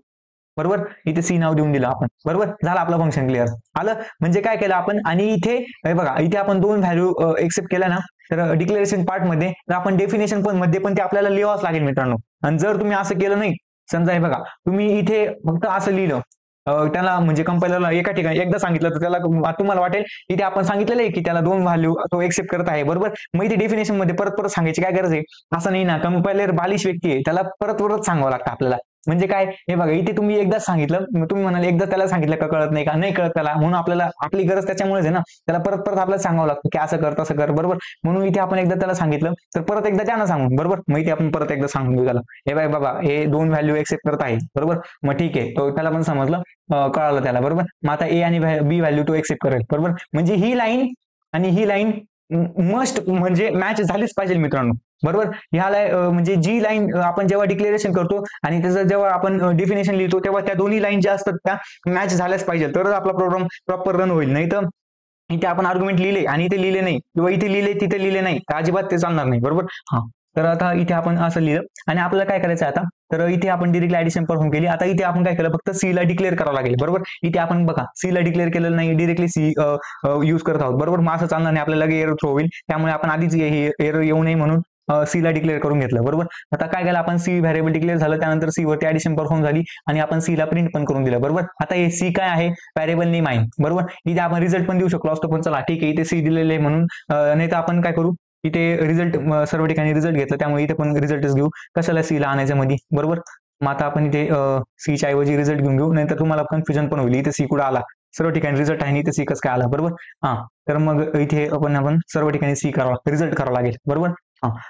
बरोबर. इथे सी नाव देऊन दिलं आपण, बरोबर. झालं आपलं फंक्शन क्लिअर आलं. म्हणजे काय केलं आपण, आणि इथे बघा इथे आपण दोन व्हॅल्यू एक्सेप्ट केल्या ना, तर डिक्लेरेशन पार्ट मध्ये तर आपण डेफिनेशन पण मध्ये पण ते आपल्याला लिहावंच लागेल मित्रांनो. आणि जर तुम्ही असं केलं नाही, समजा हे बघा तुम्ही इथे फक्त असं लिहिलं, त्याला म्हणजे कंपायलरला एका ठिकाणी एकदा सांगितलं तर त्याला तुम्हाला वाटेल इथे आपण सांगितलेलं आहे की त्याला दोन व्हॅल्यू तो एक्सेप्ट करत आहे, बरोबर. मग इथे डेफिनेशन मध्ये परत परत सांगायची काय गरज आहे, असं नाही ना. कंपायलर बालिश व्यक्ती आहे, त्याला परत परत सांगावं लागतं आपल्याला. म्हणजे काय, हे बघा इथे तुम्ही एकदाच सांगितलं, तुम्ही म्हणाल एकदा त्याला सांगितलं का कळत नाही का, नाही कळत त्याला, म्हणून आपल्याला आपली गरज त्याच्यामुळेच आहे ना, त्याला परत परत आपल्याला सांगावं लागतं की असं कर तसं कर, बरोबर. म्हणून इथे आपण एकदा त्याला सांगितलं तर परत एकदा त्यांना सांगून, बरोबर. मग इथे आपण परत एकदा सांगून देऊ त्याला, हे बाय बाबा हे दोन व्हॅल्यू एक्सेप्ट करत आहे, बरोबर. मग ठीक आहे, तो त्याला पण समजलं, कळालं त्याला, बरोबर. मग आता ए आणि बी व्हॅल्यू तो एक्सेप्ट करेल, बरोबर. म्हणजे ही लाईन आणि ही लाईन मस्ट म्हणजे मॅच झालीच पाहिजे मित्रांनो, बरोबर. ह्याला म्हणजे जी लाईन आपण जेव्हा डिक्लेरेशन करतो आणि त्याचं जेव्हा आपण डेफिनेशन लिहितो तेव्हा त्या दोन्ही लाईन ज्या असतात त्या मॅच झाल्याच पाहिजे, तरच आपला प्रोग्राम प्रॉपर रन होईल. नाही तर इथे आपण आर्ग्युमेंट लिहिले आणि इथे लिहिले नाही किंवा इथे लिहिले तिथे लिहिले नाही तर अजिबात ते चालणार नाही, बरोबर. तर आता इथे आपण असं लिहिलं आणि आपल्याला काय करायचं आता, तर इथे आपण डिरेक्टली ऍडिशन परफॉर्म केली. आता इथे आपण काय केलं, फक्त सी ला डिक्लेअर करावं लागेल, बरोबर. इथे आपण बघा सी ला डिक्लेअर केलेलं नाही, डिरेक्टली सी यूज करत आहोत, बरोबर. मग असं चालणार नाही, आपल्याला लगेच एरर थ्रो होईल. त्यामुळे आपण आधीच हे एरर येऊ नये म्हणून सी ला डिक्लेअर करून घेतलं, बरोबर. आता काय केलं आपण, सी व्हॅरिएबल डिक्लेअर झालं, त्यानंतर सी वरती ऍडिशन परफॉर्म झाली आणि आपण सी ला प्रिंट पण करून दिलं, बरोबर. आता हे सी काय आहे, व्हॅरिएबल नेम आहे, बरोबर. इथे आपण रिझल्ट पण देऊ शकलो असतो, पण चला ठीक आहे, इथे सी दिलेले आहे म्हणून नाही तर आपण काय करू, इथे रिझल्ट सर्व ठिकाणी रिझल्ट घेतलं त्यामुळे इथे पण रिझल्टच घेऊ, कशाला सी ला आणायचं मध्ये, बरोबर. मग आता आपण इथे सीच्या ऐवजी रिझल्ट घेऊन घेऊ, नाहीतर तुम्हाला कन्फ्युजन पण होईल, इथे सी कुठं आला, सर्व ठिकाणी रिझल्ट आहे आणि इथे सी कसं काय आला, बरोबर. तर मग इथे आपण सर्व ठिकाणी सी करावं, रिझल्ट करावं लागेल, बरोबर.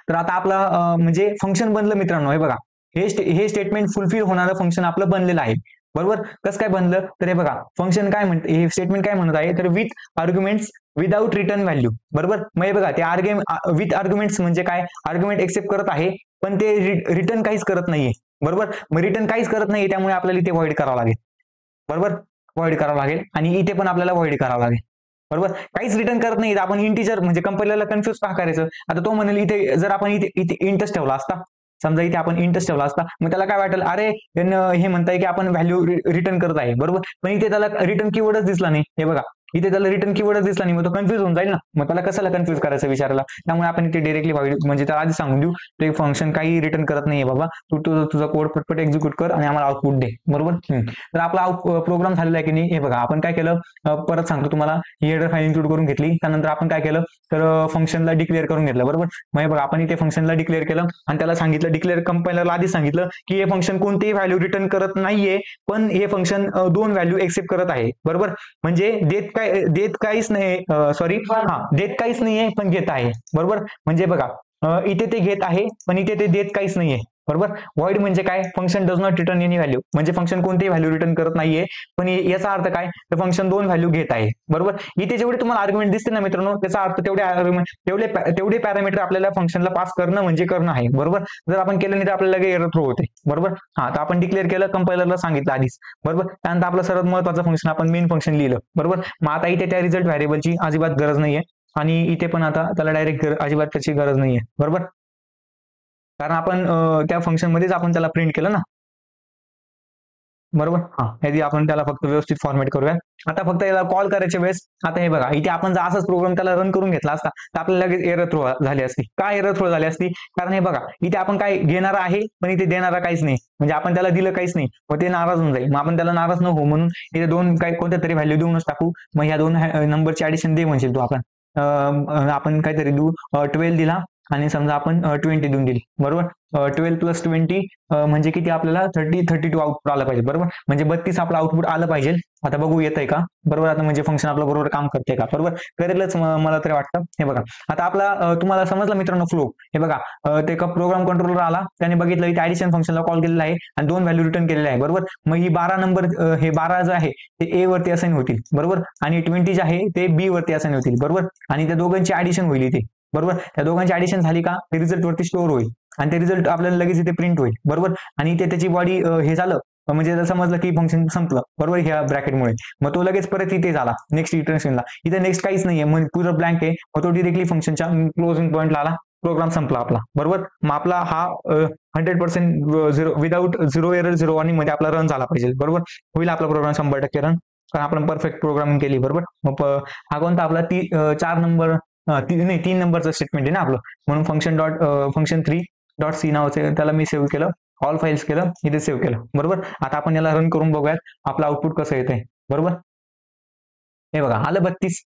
तर आता आपला म्हणजे फंक्शन बनलं मित्रांनो, हे बघा हे स्टेटमेंट फुलफिल होणारं फंक्शन आपलं बनलेलं आहे, बरोबर. कसं काय बनलं, तर हे बघा फंक्शन काय म्हणते, हे स्टेटमेंट काय म्हणत आहे, तर with arguments without return value, बरोबर. मग हे बघा ते विथ आर्ग्युमेंट्स म्हणजे काय, आर्ग्युमेंट एक्सेप्ट करत आहे पण ते रिटर्न काहीच करत नाहीये, बरोबर. मग रिटर्न काहीच करत नाहीये त्यामुळे आपल्याला इथे व्हॉइड करावं लागेल, बरोबर. व्हॉइड करावं लागेल आणि इथे पण आपल्याला व्हॉइड करावं लागेल, बरोबर. काहीच रिटर्न करत नाही, आपण इंटिजर म्हणजे कंपायलरला कन्फ्युज का करायचं. आता तो म्हणेल इथे जर आपण इथे इंटच ठेवला असता, समजा इथे आपण इंटच ठेवला असता, मग त्याला काय वाटेल, अरे हे म्हणताय की आपण व्हॅल्यू रिटर्न करत आहे, बरोबर. पण इथे त्याला रिटर्न कीवर्डच दिसला नाही, हे बघा इथे त्याला रिटर्न कीवर्डच दिसला नाही, मग तो कन्फ्युज होऊन जाईल ना, मग त्याला कशाला कन्फ्युज करायचं विचारायला. त्यामुळे आपण इथे डिरेक्टली म्हणजे त्याला आधी सांगून देऊ, ते फंक्शन काही रिटर्न करत नाहीये बाबा, तू तुझा कोड पटपट एक्झिक्यूट कर आणि आम्हाला आउटपुट दे, बरोबर. तर आपला प्रोग्राम झालेला आहे की नाही, हे बघा आपण काय केलं, परत सांगतो तुम्हाला, ही हेडर फाईल इन्क्लूड करून घेतली, त्यानंतर आपण काय केलं, तर फंक्शनला डिक्लेअर करून घेतलं, बरोबर. मग बघा आपण इथे फंक्शनला डिक्लेअर केलं आणि त्याला सांगितलं, डिक्लेअर कंपायलरला आधी सांगितलं की हे फंक्शन कोणतीही व्हॅल्यू रिटर्न करत नाहीये पण हे फंक्शन दोन व्हॅल्यू एक्सेप्ट करत आहे, बरोबर. म्हणजे देत काहीच नाही, देत काहीच नाहीये पण घेत आहे, बरोबर. म्हणजे बघा इथे ते घेत आहे पण इथे ते देत काहीच नाहीये, बरोबर. व्हॉइड म्हणजे काय, function does not return any value, म्हणजे फंक्शन कोणतीही व्हॅल्यू रिटर्न करत नाहीये पण याचा अर्थ काय, तर फंक्शन दोन व्हॅल्यू घेत आहे, बरोबर. इथे जेवढे तुम्हाला आर्ग्युमेंट दिसते ना मित्रांनो, त्याचा अर्थ तेवढे पॅरामीटर आपल्याला फंक्शनला पास करणं म्हणजे करणं आहे, बरोबर. जर आपण केलं नाही तर आपल्याला एरर थ्रो होते, बरोबर. तर आपण डिक्लेअर केलं, कंपायलरला सांगितलं आधीच, बरोबर. त्यानंतर आपलं सर्वात महत्वाचं फंक्शन आपण मेन फंक्शन लिहिलं, बरोबर. मग आता इथे त्या रिझल्ट व्हॅरिएबलची अजिबात गरज नाहीये आणि इथे पण आता त्याला डायरेक्ट अजिबात त्याची गरज नाहीये, बरोबर. कारण आपण त्या फंक्शन मध्येच आपण त्याला प्रिंट केलं ना, बरोबर. यादी आपण त्याला फक्त व्यवस्थित फॉर्मॅट करूया. आता फक्त याला कॉल करायच्या वेळेस, आता हे बघा इथे आपण जर असाच प्रोग्राम त्याला रन करून घेतला असता तर आपल्याला लगेच एरर थ्रो झाली असती. काय एरर थ्रो झाली असती, कारण हे बघा इथे आपण काय घेणारा आहे पण इथे देणारा काहीच नाही, म्हणजे आपण त्याला दिलं काहीच नाही, मग ते नाराज होऊन जाईल. मग आपण त्याला नाराज न हो म्हणून इथे दोन काही कोणत्या तरी व्हॅल्यू देऊनच टाकू. मग ह्या दोन नंबरची ऍडिशन दे म्हणशील तू, आपण काहीतरी देऊ 12 दिला आणि समजा आपण 20 देऊन दिली, बरोबर. 12 + 20 म्हणजे किती, आपल्याला 32 आउटपुट आलं पाहिजे, बरोबर. म्हणजे 32 आपलं आउटपुट आलं पाहिजे. आता बघू येतंय का, बरोबर. आता म्हणजे फंक्शन आपलं बरोबर काम करते का, बरोबर. करेलच मला तरी वाटतं. हे बघा आता आपला तुम्हाला समजलं मित्रांनो फ्लो. हे बघा ते प्रोग्राम कंट्रोलर आला, त्याने बघितलं इथे ऍडिशन फंक्शनला कॉल केलेला आहे आणि दोन व्हॅल्यू रिटर्न केलेल्या आहे, बरोबर. मग ही 12 नंबर हे 12 जे आहे ते ए वरती असाइन होतील, बरोबर. आणि 20 जे आहे ते बी वरती असाइन होतील, बरोबर. आणि त्या दोघांची ऍडिशन होईल इथे, बरोबर. त्या दोघांची ऍडिशन झाली का ते रिझल्ट वरती स्टोअर होईल आणि ते रिझल्ट आपल्याला लगेच इथे प्रिंट होईल. बरोबर. आणि ते त्याची बॉडी हे झालं म्हणजे समजलं की फंक्शन संपलं. बरोबर. ह्या ब्रॅकेटमुळे मग तो लगेच परत इथे झाला नेक्स्ट इटरेशनला. इथे नेक्स्ट काहीच नाहीये, मग पुरं ब्लँक आहे. मग तो डिरेक्टली फंक्शनच्या क्लोजिंग पॉईंटला आला, प्रोग्राम संपला आपला. बरोबर. मग आपला हा 100% without zero error zero warning मध्ये आपला रन झाला पाहिजे. बरोबर. होईल आपला प्रोग्राम 100% रन, कारण आपण परफेक्ट प्रोग्रामिंग केली. बरोबर. मग हा कोणता आपला 4 नंबर 3 नंबरचं स्टेटमेंट आहे ना आपलं, म्हणून फंक्शन 3.c नावाचं त्याला मी सेव्ह केलं, ऑल फाईल्स केलं, इथे सेव्ह केलं. बरोबर. आता आपण याला रन करून बघूयात आपलं आउटपुट कसं येतंय. बरोबर. हे बघा आलं 32.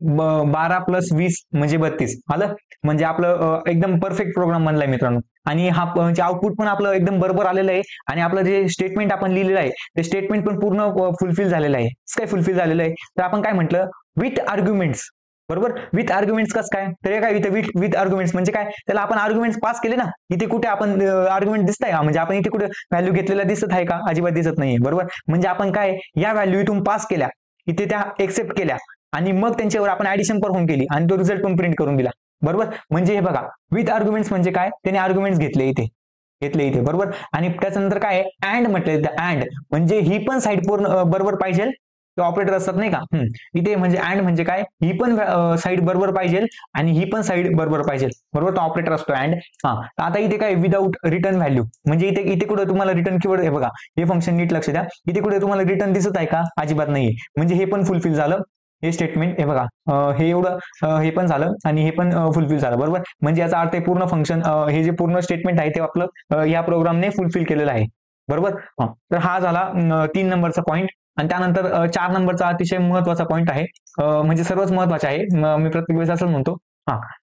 12 + 20 म्हणजे 32 आलं. म्हणजे आपलं एकदम परफेक्ट प्रोग्राम बनलाय मित्रांनो. आणि हा म्हणजे आउटपुट पण आपलं एकदम बरोबर आलेलं आहे. आणि आपलं जे स्टेटमेंट आपण लिहिलेलं आहे ते स्टेटमेंट पण पूर्ण फुलफिल झालेलं आहे. काय फुलफिल झालेलं आहे तर आपण काय म्हटलं, विथ आर्ग्युमेंट्स. बरोबर. विथ आर्ग्युमेंट्स कसं काय, तर हे काय इथे विथ आर्ग्युमेंट्स म्हणजे काय, त्याला आपण आर्ग्युमेंट्स पास केले ना. इथे कुठे आपण आर्ग्युमेंट दिसतंय का, म्हणजे आपण इथे कुठे व्हॅल्यू घेतलेला दिसत आहे का, अजिबात दिसत नाहीये. बरोबर. म्हणजे आपण काय या व्हॅल्यू इथून पास केल्या, इथे त्या एक्सेप्ट केल्या आणि मग त्यांच्यावर आपण ऍडिशन परफॉर्म केली आणि तो रिझल्ट पण प्रिंट करून दिला. बरोबर. म्हणजे हे बघा विथ आर्ग्युमेंट्स म्हणजे काय, त्याने आर्ग्युमेंट्स घेतले इथे. बरोबर. आणि त्याच्यानंतर काय अँड म्हटलं, अँड म्हणजे ही पण साईड पूर्ण बरोबर पाहिजे. ते ऑपरेटर असतात नाही का. इथे म्हणजे अँड म्हणजे काय, ही पण साईड बरोबर पाहिजे आणि ही पण साईड बरोबर पाहिजे. बरोबर. तो ऑपरेटर असतो अँड. आता इथे काय विदाउट रिटर्न व्हॅल्यू म्हणजे इथे कुठे तुम्हाला रिटर्न कीवर्ड, हे बघा हे फंक्शन नीट लक्ष द्या, इथे कुठे तुम्हाला रिटर्न दिसत आहे का, अजिबात नाहीये. म्हणजे हे पण फुलफिल झालं. हे स्टेटमेंट हे बघा हे एवढं हे पण झालं आणि हे पण फुलफिल झालं. बरोबर. म्हणजे याचा अर्थ पूर्ण फंक्शन हे जे पूर्ण स्टेटमेंट आहे ते आपलं या प्रोग्रामने फुलफिल केलेलं आहे. बरोबर. तर हा झाला 3 नंबरचा पॉईंट. आणि त्यानंतर 4 नंबरचा अतिशय महत्वाचा पॉईंट आहे, म्हणजे सर्वच महत्वाचा आहे, मी प्रत्येक वेळेस असंच म्हणतो.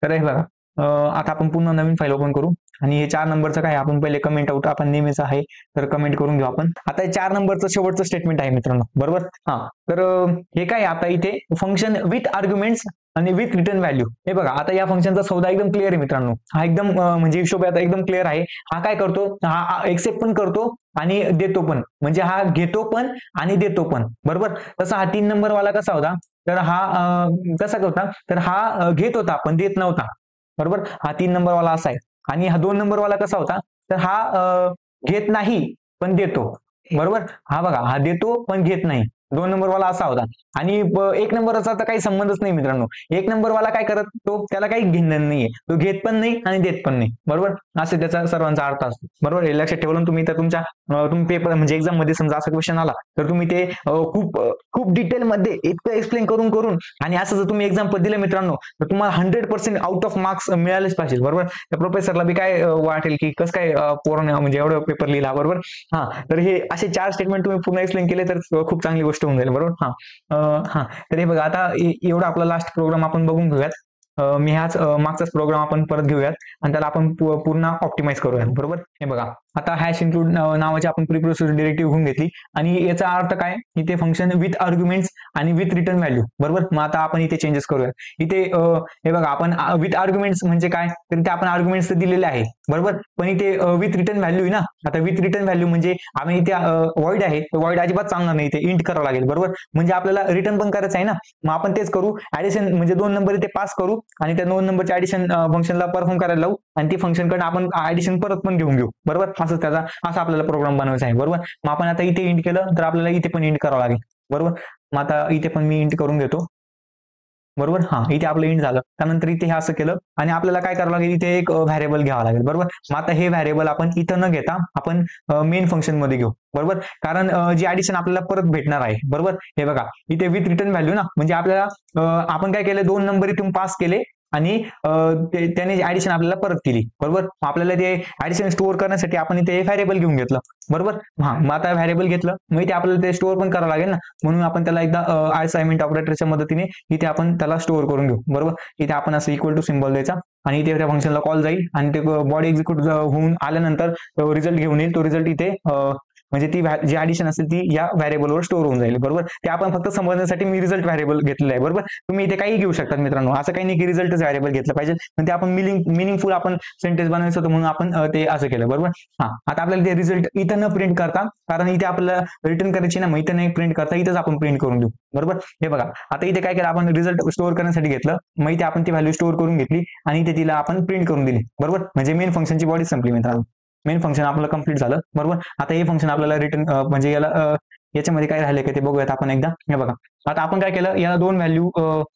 तर हे बघा आता आपण पुन्हा नवीन फाईल ओपन करू आणि हे 4 नंबरचं काय आपण पहिले कमेंट आउट आपण नेहमीच आहे तर कमेंट करून घेऊ आपण. आता हे 4 नंबरचं शेवटचं स्टेटमेंट आहे मित्रांनो. बरोबर. तर हे काय आता इथे फंक्शन विथ आर्ग्युमेंट्स आणि विथ रिटर्न व्हॅल्यू. हे बघा आता या फंक्शनचा सौदा एकदम क्लिअर आहे मित्रांनो. हा एकदम म्हणजे हिशोब आता एकदम क्लिअर आहे. हा काय करतो, हा एक्सेप्ट पण करतो आणि देतो पण, म्हणजे हा घेतो पण आणि देतो पण. बरोबर. तसा हा 3 नंबर वाला कसा होता, तर हा कसा होता, तर हा घेत होता पण देत नव्हता. बरोबर. हा 3 नंबर वाला असा आहे. आणि हा 2 नंबर वाला कसा होता, तर हा घेत नाही पण देतो. बरोबर. हा बघा हा देतो पण घेत नाही. 2 नंबर वाला असा होता. आणि 1 नंबरचा तर काही संबंधच नाही मित्रांनो. 1 नंबर वाला काय करत, तो त्याला काही घेणं नाहीये, तो घेत पण नाही आणि देत पण नाही. बरोबर. असे त्याचा सर्वांचा अर्थ असतो. बरोबर. हे लक्षात ठेवून तुम्ही तर तुमच्या तुम्ही पेपर म्हणजे एक्झाम मध्ये समजा असा क्वेश्चन आला तर तुम्ही ते खूप डिटेल मध्ये इतकं एक्सप्लेन करून आणि असं जर तुम्ही एक्झाम्पल दिलं मित्रांनो तर तुम्हाला 100% आउट ऑफ मार्क्स मिळालेच पाहिजे. बरोबर. त्या प्रोफेसरला बी काय वाटेल की कसं काय पोराने म्हणजे एवढं पेपर लिहिला. बरोबर. तर हे असे 4 स्टेटमेंट तुम्ही पूर्ण एक्सप्लेन केले तर खूप चांगली गोष्ट होऊन जाईल. बरोबर. तर हे बघा आता एवढा आपला लास्ट प्रोग्राम आपण बघून घेऊयात. मी ह्याच मागचाच प्रोग्राम आपण परत घेऊयात आणि त्याला आपण पूर्ण ऑप्टिमाइज करूयात. बरोबर. हे बघा आता हॅश इन्क्लूड नावाची आपण प्रिप्रोसेस डिरेक्टिव्ह घेऊन घेतली आणि याचा अर्थ काय, इथे फंक्शन विथ आर्ग्युमेंट्स आणि विथ रिटर्न व्हॅल्यू. बरोबर. मग आता आपण इथे चेंजेस करूया. इथे हे बघा आपण विथ आर्ग्युमेंट्स म्हणजे काय, तर इथे आपण आर्ग्युमेंट्स दिलेले आहे. बरोबर. पण इथे विथ रिटर्न व्हॅल्यू आहे ना. आता विथ रिटर्न व्हॅल्यू म्हणजे आम्ही इथे वॉइड आहे, वॉइड अजिबात चालणार नाही, इथे इंट करावं लागेल. बरोबर. म्हणजे आपल्याला रिटर्न पण करायचं आहे ना. मग आपण तेच करू, ऍडिशन म्हणजे 2 नंबर इथे पास करू आणि त्या 2 नंबरच्या ऍडिशन फंक्शनला परफॉर्म करायला लावू आणि ती फंक्शनकडे आपण ऍडिशन परत पण घेऊन घेऊ. बरोबर. असा आपल्याला प्रोग्राम बनवायचा आहे. बरोबर. मग आपण आता इथे इंट केलं तर आपल्याला इथे पण इंट करावं लागेल. बरोबर. मग आता इथे पण मी इंट करून घेतो. बरोबर. इथे आपलं इंट झालं. त्यानंतर इथे हे असं केलं आणि आपल्याला काय करावं लागेल, इथे एक व्हॅरिएबल घ्यावं लागेल. बरोबर. मग आता हे व्हॅरिएबल आपण इथं न घेता आपण मेन फंक्शन मध्ये घेऊ. बरोबर. कारण जी ऍडिशन आपल्याला परत भेटणार आहे. बरोबर. हे बघा इथे विथ रिटर्न व्हॅल्यू ना, म्हणजे आपल्याला आपण काय केलं, 2 नंबर इथून पास केले आणि त्याने ऍडिशन आपल्याला परत केली. बरोबर. आपल्याला ते ऍडिशन स्टोअर करण्यासाठी आपण इथे व्हॅरिएबल घेऊन घेतलं. बरोबर. मग आता व्हॅरिएबल घेतलं मग इथे आपल्याला ते स्टोअर पण करावं लागेल ना, म्हणून आपण त्याला एकदा असाइनमेंट ऑपरेटरच्या मदतीने इथे आपण त्याला स्टोअर करून घेऊ. बरोबर. इथे आपण असं इक्वल टू सिम्बॉल द्यायचा आणि इथे त्या फंक्शनला कॉल जाईल आणि ते बॉडी एक्झिक्यूट होऊन आल्यानंतर रिझल्ट घेऊन येईल. तो रिझल्ट इथे म्हणजे ती जी ऍडिशन असेल ती या व्हॅरिएबलवर स्टोअर होऊन जाईल. बरोबर, ते आपण फक्त समजण्यासाठी मी रिझल्ट व्हॅरिएबल घेतलेलं आहे. बरोबर, तुम्ही इथे काही घेऊ शकतात मित्रांनो, असं काही नाही की रिझल्टच व्हॅरिएबल घेतलं पाहिजे, पण ते आपण मिनिंगफुल आपण सेंटेन्स बनवायचं होतं म्हणून आपण ते असं केलं. बरोबर, आता आपल्याला ते रिझल्ट इथं न प्रिंट करता, कारण इथे आपल्याला रिटर्न करायची ना, मग इथं नाही प्रिंट करता, इथंच आपण प्रिंट करून देऊ. बरोबर, हे बघा आता इथे काय केलं आपण, रिझल्ट स्टोअर करण्यासाठी घेतलं, मग इथे आपण ती व्हॅल्यू स्टोअर करून घेतली आणि इथे तिला आपण प्रिंट करून दिली. बरोबर, म्हणजे मेन फंक्शनची बॉडी संपली मित्रांनो, मेन फंक्शन आपलं कंप्लीट झालं. बरोबर, आता हे फंक्शन आपल्याला रिटर्न म्हणजे याच्यामध्ये काय राहिले का ते बघूयात आपण एकदा. हे बघा आता आपण काय केलं, याला 2 व्हॅल्यू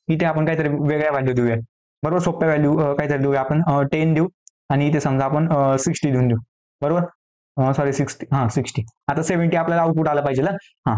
इथे आपण काहीतरी वेगळ्या व्हॅल्यू देऊया. बरोबर, सोप्या व्हॅल्यू काहीतरी देऊया आपण, 10 देऊ आणि इथे समजा आपण 60 देऊन देऊ. बरोबर, सॉरी 60. आता 70 आपल्याला आउटपुट आलं पाहिजे ना.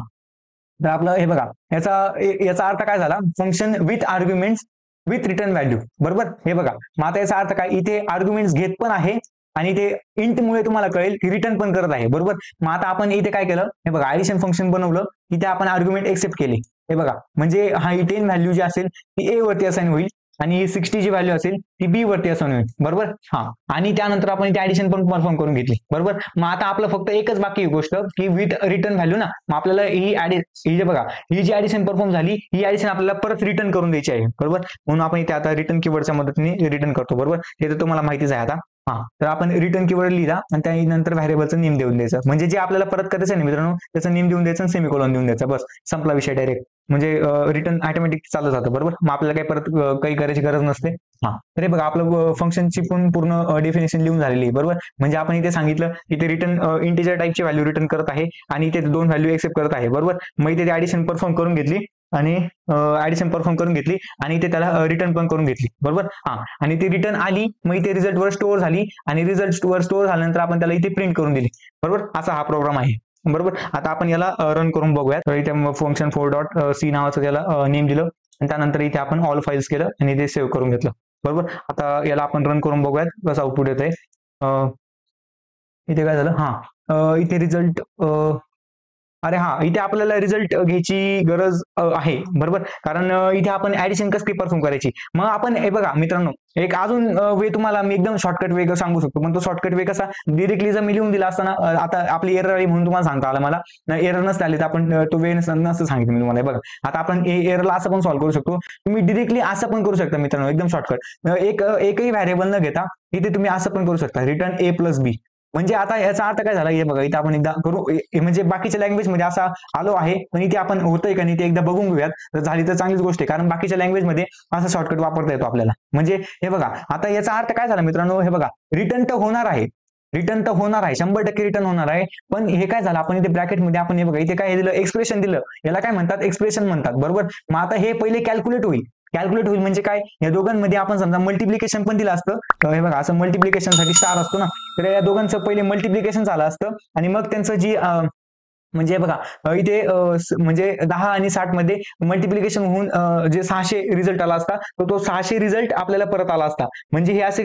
तर आपलं हे बघा, याचा अर्थ काय झाला, function with arguments with return value. बरोबर, हे बघा मग आता याचा अर्थ काय, इथे आर्ग्युमेंट्स घेत पण आहे आणि ते इंटमुळे तुम्हाला कळेल की रिटर्न पण करत आहे. बरोबर, मग आता आपण इथे काय केलं, हे बघा ऍडिशन फंक्शन बनवलं, इथे आपण आर्ग्युमेंट एक्सेप्ट केली. हे बघा म्हणजे हा 10 व्हॅल्यू जी असेल ती ए वरती असाइन होईल आणि 60 ची व्हॅल्यू असेल ती बी वरती असाइन होईल. बरोबर, आणि त्यानंतर आपण इथे ऍडिशन पण परफॉर्म करून घेतली. बरोबर, मग आता आपलं फक्त एकच बाकी गोष्ट की विथ रिटर्न व्हॅल्यू ना, मग आपल्याला ही जे बघा ही जी ऍडिशन परफॉर्म झाली, ही ऍडिशन आपल्याला परत रिटर्न करून द्यायची आहे. बरोबर, म्हणून आपण इथे आता रिटर्न कीवर्डच्या मदतीने रिटर्न करतो. बरोबर, हे तर तुम्हाला माहितीच आहे आता. तर आपण रिटर्न कीवर्ड लिहिला आणि त्यानंतर व्हॅरिएबलचं नेम देऊन द्यायचं, म्हणजे जे आपल्याला परत करायचं आहे ना मित्रांनो, त्याचं नेम देऊन द्यायचं आणि सेमिकोलॉन देऊन द्यायचं, बस संपला विषय डायरेक्ट. म्हणजे रिटर्न ऑटोमॅटिक चालू जातं. बरोबर, मग आपल्याला काही परत काही करायची गरज नसते. तर हे बघा आपलं फंक्शनची पण पूर्ण डेफिनेशन लिहून झालेली आहे. बरोबर, म्हणजे आपण इथे सांगितलं की ते रिटर्न इंटिजर टाईपची व्हॅल्यू रिटर्न करत आहे आणि इथे 2 व्हॅल्यू एक्सेप्ट करत आहे. बरोबर, मग इथे ऍडिशन परफॉर्म करून घेतली आणि इथे त्याला रिटर्न पण करून घेतली. बरोबर, आणि ती रिटर्न आली, मग इथे रिझल्ट वर स्टोअर झाली आणि रिझल्ट वर स्टोअर झाल्यानंतर आपण त्याला इथे प्रिंट करून दिली. बरोबर, असा हा प्रोग्राम आहे. बरोबर, आता आपण याला रन करून बघूयात. इथे फंक्शन 4.c नावाचं त्याला नेम दिलं आणि त्यानंतर इथे आपण ऑल फाईल्स केलं आणि इथे सेव्ह करून घेतलं. बरोबर, आता याला आपण रन करून बघूयात कसं आउटपुट येत आहे. इथे काय झालं, इथे रिझल्ट अरे इथे आपल्याला रिझल्ट घ्यायची गरज आहे. बरोबर, कारण इथे आपण ऍडिशन कसं काय परफॉर्म करायची. मग आपण हे बघा मित्रांनो, एक अजून वे तुम्हाला मी एकदम शॉर्टकट वे सांगू शकतो, पण तो शॉर्टकट वे कसा, डिरेक्टली जर मी लिहून दिला असताना, आता आपली एरर आली म्हणून तुम्हाला सांगता आलं, मला एरर नसते आली तर आपण तो वे नसतं सांगितलं मी तुम्हाला. बघा आता आपण एररला असं पण सॉल्व्ह करू शकतो, तुम्ही डिरेक्टली असं पण करू शकता मित्रांनो, एकदम शॉर्टकट. एकही व्हॅरिएबल न घेता इथे तुम्ही असं पण करू शकता, रिटर्न ए प्लस बी. म्हणजे आता याचा अर्थ काय झाला, हे बघा इथे आपण एकदा करू, म्हणजे बाकीच्या लँग्वेज मध्ये असा आलो आहे, पण इथे आपण होतंय का नाही ते एकदा बघून घेऊयात. जर झाली तर चांगलीच गोष्ट आहे, कारण बाकीच्या लँग्वेज मध्ये असा शॉर्टकट वापरता येतो आपल्याला. म्हणजे हे बघा आता याचा अर्थ काय झाला मित्रांनो, हे बघा रिटर्न तर होणार आहे, 100% रिटर्न होणार आहे. पण हे काय झालं, आपण इथे ब्रॅकेटमध्ये आपण हे बघा इथे काय दिलं, एक्सप्रेशन दिलं, याला काय म्हणतात, एक्सप्रेशन म्हणतात. बरोबर, मग आता हे पहिले कॅल्क्युलेट होईल म्हणजे काय, या दोघांमध्ये आपण समजा मल्टिप्लिकेशन पण दिलं असतं. हे बघा असं मल्टिप्लिकेशन साठी स्टार असतो ना, तर या दोघांचं पहिले मल्टिप्लिकेशन झालं असतं आणि मग त्यांचं जी म्हणजे बघा इथे म्हणजे 10 आणि 60 मध्ये मल्टिप्लिकेशन होऊन जे 600 रिझल्ट आला असता, तर तो 600 रिझल्ट आपल्याला परत आला असता. म्हणजे हे असे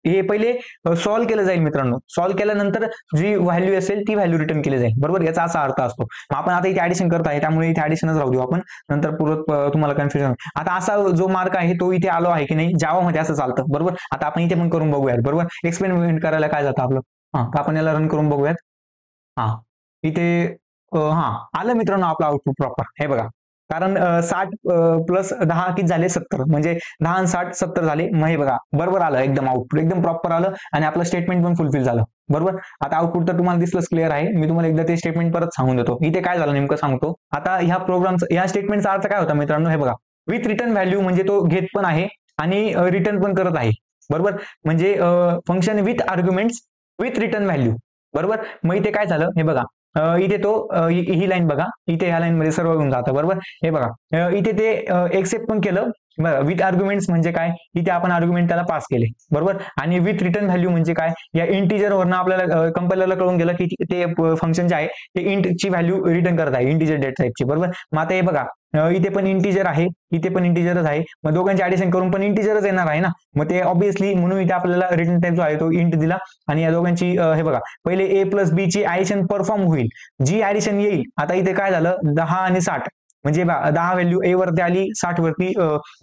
हे पहिले सॉल्व्ह केलं जाईल मित्रांनो, सॉल्व्ह केल्यानंतर जी व्हॅल्यू असेल ती व्हॅल्यू रिटर्न केली जाईल. बरोबर, याचा असा अर्थ असतो. आपण आता इथे ऍडिशन करत आहे, त्यामुळे इथे ऍडिशनच राहू देऊ आपण, नंतर परत तुम्हाला कन्फ्युजन. आता असा जो मार्क आहे तो इथे आलो आहे की नाही, जावामध्ये असं चालतं. बरोबर, आता आपण इथे पण करून बघूयात. बरोबर, एक्सपेरिमेंट करायला काय जातं आपलं. तर आपण याला रन करून बघूयात. इथे आलं मित्रांनो आपलं आउटपुट प्रॉपर. हे बघा, कारण 60 प्लस 10 किती झाले, 70, म्हणजे 10 आणि 60 70 झाले. मग हे बघा बरोबर आलं, एकदम आउटपुट एकदम प्रॉपर आलं आणि आपलं स्टेटमेंट पण फुलफिल झालं. बरोबर, आता आउटपुट तर तुम्हाला दिसलंच, क्लिअर आहे. मी तुम्हाला एकदा ते स्टेटमेंट परत सांगून देतो, इथे काय झालं नेमकं सांगतो. आता ह्या प्रोग्रामचा या स्टेटमेंटचा अर्थ काय होता मित्रांनो, हे बघा विथ रिटर्न व्हॅल्यू म्हणजे तो घेत पण आहे आणि रिटर्न पण करत आहे. बरोबर, म्हणजे function with arguments with return value. बरोबर, मग इथे काय झालं, हे बघा इथे तो ही लाईन बघा, इथे ह्या लाईन मध्ये सर्व येऊन जातं. बरोबर, हे बघा इथे ते एक्सेप्ट पण केलं. विथ आर्ग्युमेंट्स म्हणजे काय, इथे आपण आर्ग्युमेंट त्याला पास केले. बरोबर, आणि विथ रिटर्न व्हॅल्यू म्हणजे काय, या इंटिजर वरनं आपल्याला कंपायलरला कळून गेलं की ते फंक्शन जे आहे ते इंटची व्हॅल्यू रिटर्न करत आहे, इंटिजर डेटा टाईपची. बरोबर, मग आता हे बघा इथे पण इंटिजर आहे, इथे पण इंटिजरच आहे, मग दोघांचे ऍडिशन करून पण इंटिजरच येणार आहे ना. मग ते ऑब्विसली म्हणून इथे आपल्याला रिटर्न टाईप जो आहे तो इंट दिला आणि या दोघांची हे बघा पहिले ए प्लस बी ची ऍडिशन परफॉर्म होईल, जी ऍडिशन येईल. आता इथे काय झालं, 10 आणि 60 म्हणजे 10 व्हॅल्यू ए वरती आली, 60 वरती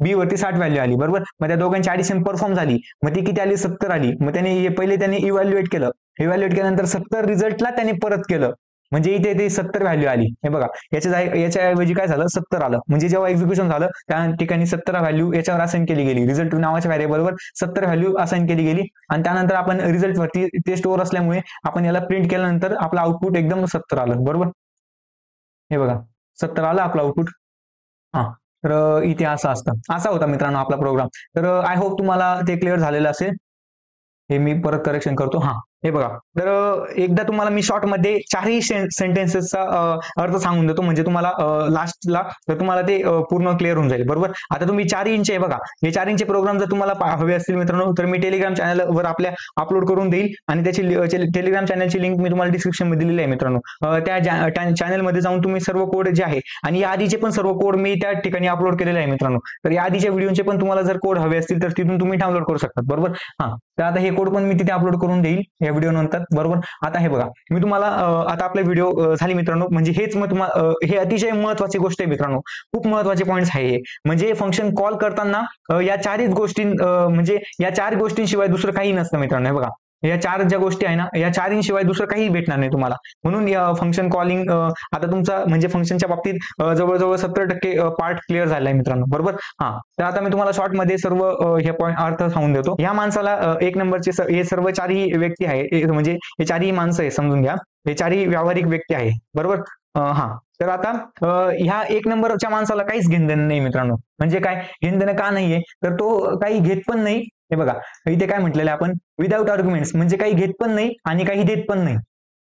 बी वरती 60 व्हॅल्यू आली. बरोबर, मग त्या दोघांची ऍडिशन परफॉर्म झाली, मग ती किती आली, 70 आली. मग त्याने पहिले त्याने इव्हॅल्युएट केलं, इव्हॅल्युएट केल्यानंतर 70 रिझल्टला त्याने परत केलं. म्हणजे इथे ते 70 व्हॅल्यू आली. हे बघा, याच्याऐवजी काय झालं, 70 आलं. म्हणजे जेव्हा एक्झिक्युशन झालं त्या ठिकाणी 70 व्हॅल्यू याच्यावर असाइन केली गेली. रिझल्ट नावाच्या व्हेरिएबलवर 70 व्हॅल्यू असाइन केली गेली आणि त्यानंतर आपण रिझल्ट वरती ते स्टोअर असल्यामुळे आपण याला प्रिंट केल्यानंतर आपलं आउटपुट एकदम 70 आलं. बरोबर, हे बघा 70 आलं आपलं आउटपुट. हा, तर इथे असं असतं. असा होता मित्रांनो आपला प्रोग्राम. तर आय होप तुम्हाला ते क्लिअर झालेलं असेल. हे मी परत करेक्शन करतो. हा, हे बघा, तर एकदा तुम्हाला मी शॉर्ट मध्ये चारही सेंटेन्सेसचा अर्थ सांगून देतो, म्हणजे तुम्हाला लास्टला तर तुम्हाला ते पूर्ण क्लिअर होऊन जाईल. बरोबर, आता तुम्ही 4 इंच आहे बघा, हे 4 इंच प्रोग्राम जर तुम्हाला हवे असतील मित्रांनो, तर मी टेलिग्राम चॅनलवर आपल्या अपलोड करून देईल आणि त्याची टेलिग्राम चॅनलची लिंक मी तुम्हाला डिस्क्रिप्शन मध्ये दिलेली आहे मित्रांनो. त्या चॅनलमध्ये जाऊन तुम्ही सर्व कोड जे आहे आणि या आधीचे पण सर्व कोड मी त्या ठिकाणी अपलोड केलेले आहे मित्रांनो. तर या आधीच्या व्हिडिओचे पण तुम्हाला जर कोड हवे असतील तर तिथून तुम्ही डाउनलोड करू शकता. बरोबर, हा, तर आता हे कोड पण मी तिथे अपलोड करून देईल या व्हिडिओ नंतर. बरोबर, आता हे बघा, मी तुम्हाला आता आपले व्हिडिओ झाली मित्रांनो, म्हणजे हेच मग तुम्हाला हे अतिशय महत्वाची गोष्ट आहे मित्रांनो, खूप महत्वाचे पॉईंट्स आहे हे. म्हणजे फंक्शन कॉल करताना या चारही गोष्टी म्हणजे या 4 गोष्टींशिवाय दुसरं काही नसतं मित्रांनो. हे बघा, या 4 ज्या गोष्टी आहे ना, या 4 शिवाय दुसरं काही भेटणार नाही तुम्हाला. म्हणून या फंक्शन कॉलिंग आता तुमचा म्हणजे फंक्शनच्या बाबतीत जवळजवळ 70% पार्ट क्लिअर झाला आहे मित्रांनो. बरोबर, हा, तर आता मी तुम्हाला शॉर्ट मध्ये सर्व हे पॉईंट अर्थ सांगून देतो. या माणसाला 1 नंबरचे हे सर्व 4ही व्यक्ती आहे, म्हणजे हे 4ही माणसं आहे, समजून घ्या, हे 4ही व्यावहारिक व्यक्ती आहे. बरोबर, हा, तर आता ह्या 1 नंबरच्या माणसाला काहीच घेणं देणं नाही मित्रांनो. म्हणजे काय घेणं देणं का नाहीये, तर तो काही घेत पण नाही. हे बघा, इथे काय म्हटलेलं आहे आपण, विदाउट आर्ग्युमेंट्स, म्हणजे काही घेत पण नाही आणि काही देत पण नाही.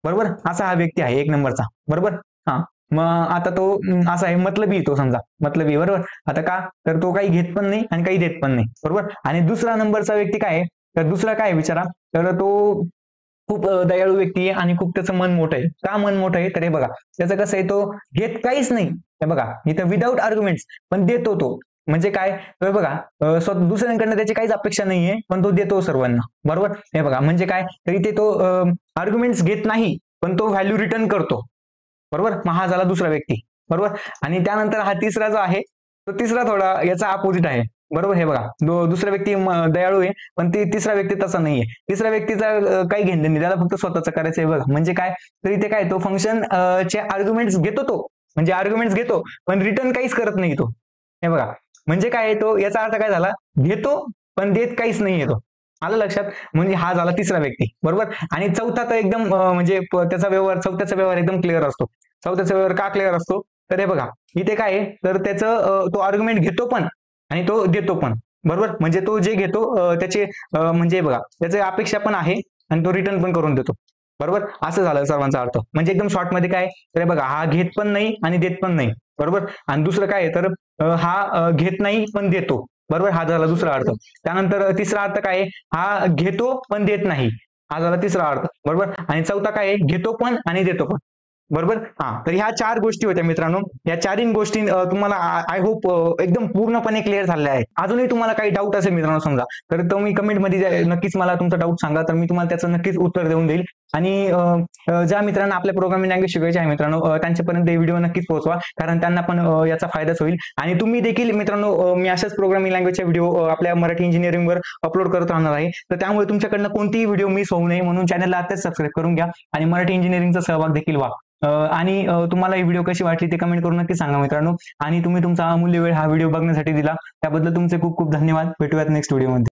बरोबर, असा हा व्यक्ती आहे 1 नंबरचा. बरोबर, हा, मग आता तो असा आहे, मतलबी तो, समजा मतलबी. बरोबर, आता का, तर तो काही घेत पण नाही आणि काही देत पण नाही. बरोबर, आणि दुसरा नंबरचा व्यक्ती काय आहे, तर दुसरा काय विचारा, तर तो खूप दयाळू व्यक्ती आहे आणि खूप त्याचं मन मोठं आहे. का मन मोठं आहे, तर हे बघा, त्याचं कसं आहे, तो घेत काहीच नाही. हे बघा, इथं विदाउट आर्ग्युमेंट्स, पण देतो तो. म्हणजे काय, तर बघा, दुसऱ्यांकडनं त्याची काहीच अपेक्षा नाहीये, पण तो देतो सर्वांना. बरोबर, हे बघा, म्हणजे काय, तर इथे तो आर्ग्युमेंट्स घेत नाही, पण तो व्हॅल्यू रिटर्न करतो. बरोबर, मग हा झाला दुसरा व्यक्ती. बरोबर, आणि त्यानंतर हा तिसरा जो आहे, तो तिसरा थोडा याचा अपोजिट आहे. बरोबर, हे बघा, दुसरा व्यक्ती दयाळू आहे, पण तिसरा व्यक्ती तसा नाहीये. तिसऱ्या व्यक्तीचा काही घेणं नाही, त्याला फक्त स्वतःच करायचं आहे. बघा, म्हणजे काय, तर इथे काय, तो फंक्शन चे आर्ग्युमेंट्स घेतो, तो म्हणजे आर्ग्युमेंट्स घेतो, पण रिटर्न काहीच करत नाही तो. हे बघा, म्हणजे काय, तो याचा अर्थ काय झाला, घेतो पण देत काहीच नाहीये तो. आलं लक्षात, म्हणजे हा झाला तिसरा व्यक्ती. बरोबर, आणि चौथा तर एकदम म्हणजे चौथ्याचा व्यवहार एकदम क्लिअर असतो. चौथ्याचा व्यवहार का क्लिअर असतो, तर हे बघा, इथे काय आहे, तर त्याचं तो आर्ग्युमेंट घेतो पण आणि तो देतो पण. बरोबर, म्हणजे तो जे घेतो त्याचे म्हणजे बघा, त्याची अपेक्षा पण आहे आणि तो रिटर्न पण करून देतो. बरोबर, असं झालं सर्वांचा अर्थ. म्हणजे एकदम शॉर्ट मध्ये काय, तर बघा, हा घेत पण नाही आणि देत पण नाही. बरोबर, आणि दुसरं काय आहे, तर हा घेत नाही पण देतो. बरोबर, हा झाला दुसरा अर्थ. त्यानंतर तिसरा अर्थ काय आहे, हा घेतो पण देत नाही. हा झाला तिसरा अर्थ. बरोबर, आणि चौथा काय आहे, घेतो पण आणि देतो पण. बरोबर, हा, तर ह्या 4 गोष्टी होत्या मित्रांनो. या 4ही गोष्टी तुम्हाला आय होप एकदम पूर्णपणे क्लिअर झालेल्या आहेत. अजूनही तुम्हाला काही डाऊट असेल मित्रांनो समजा, तर तुम्ही कमेंट मध्ये नक्कीच मला तुमचा डाऊट सांगा, तर मी तुम्हाला त्याचं नक्कीच उत्तर देऊन देईल. आणि ज्या मित्रांना आपल्या प्रोग्रामिंग लँग्वेज शिकायची आहे मित्रांनो, त्यांच्यापर्यंत हे व्हिडिओ नक्कीच पोहोचवा, कारण त्यांना पण याचा फायदाच होईल. आणि तुम्ही देखील मित्रांनो, मी अशाच प्रोग्रामिंग लँग्वेजचे व्हिडिओ आपल्या मराठी इंजिनिअरिंगवर अपलोड करत राहणार आहे. तर त्यामुळे तुमच्याकडनं कोणतीही व्हिडिओ मिस होऊ नये म्हणून चॅनलला आताच सबस्क्राईब करून घ्या आणि मराठी इंजिनिअरिंगचा सहभाग देखील व्हा. आणि तुम्हाला ही व्हिडिओ कशी वाटली ते कमेंट करून नक्की सांगा मित्रांनो. आणि तुम्ही तुमचा अमूल्य वेळ हा व्हिडिओ बघण्यासाठी दिला, त्याबद्दल तुमचे खूप खूप धन्यवाद. भेटूयात नेक्स्ट व्हिडिओमध्ये.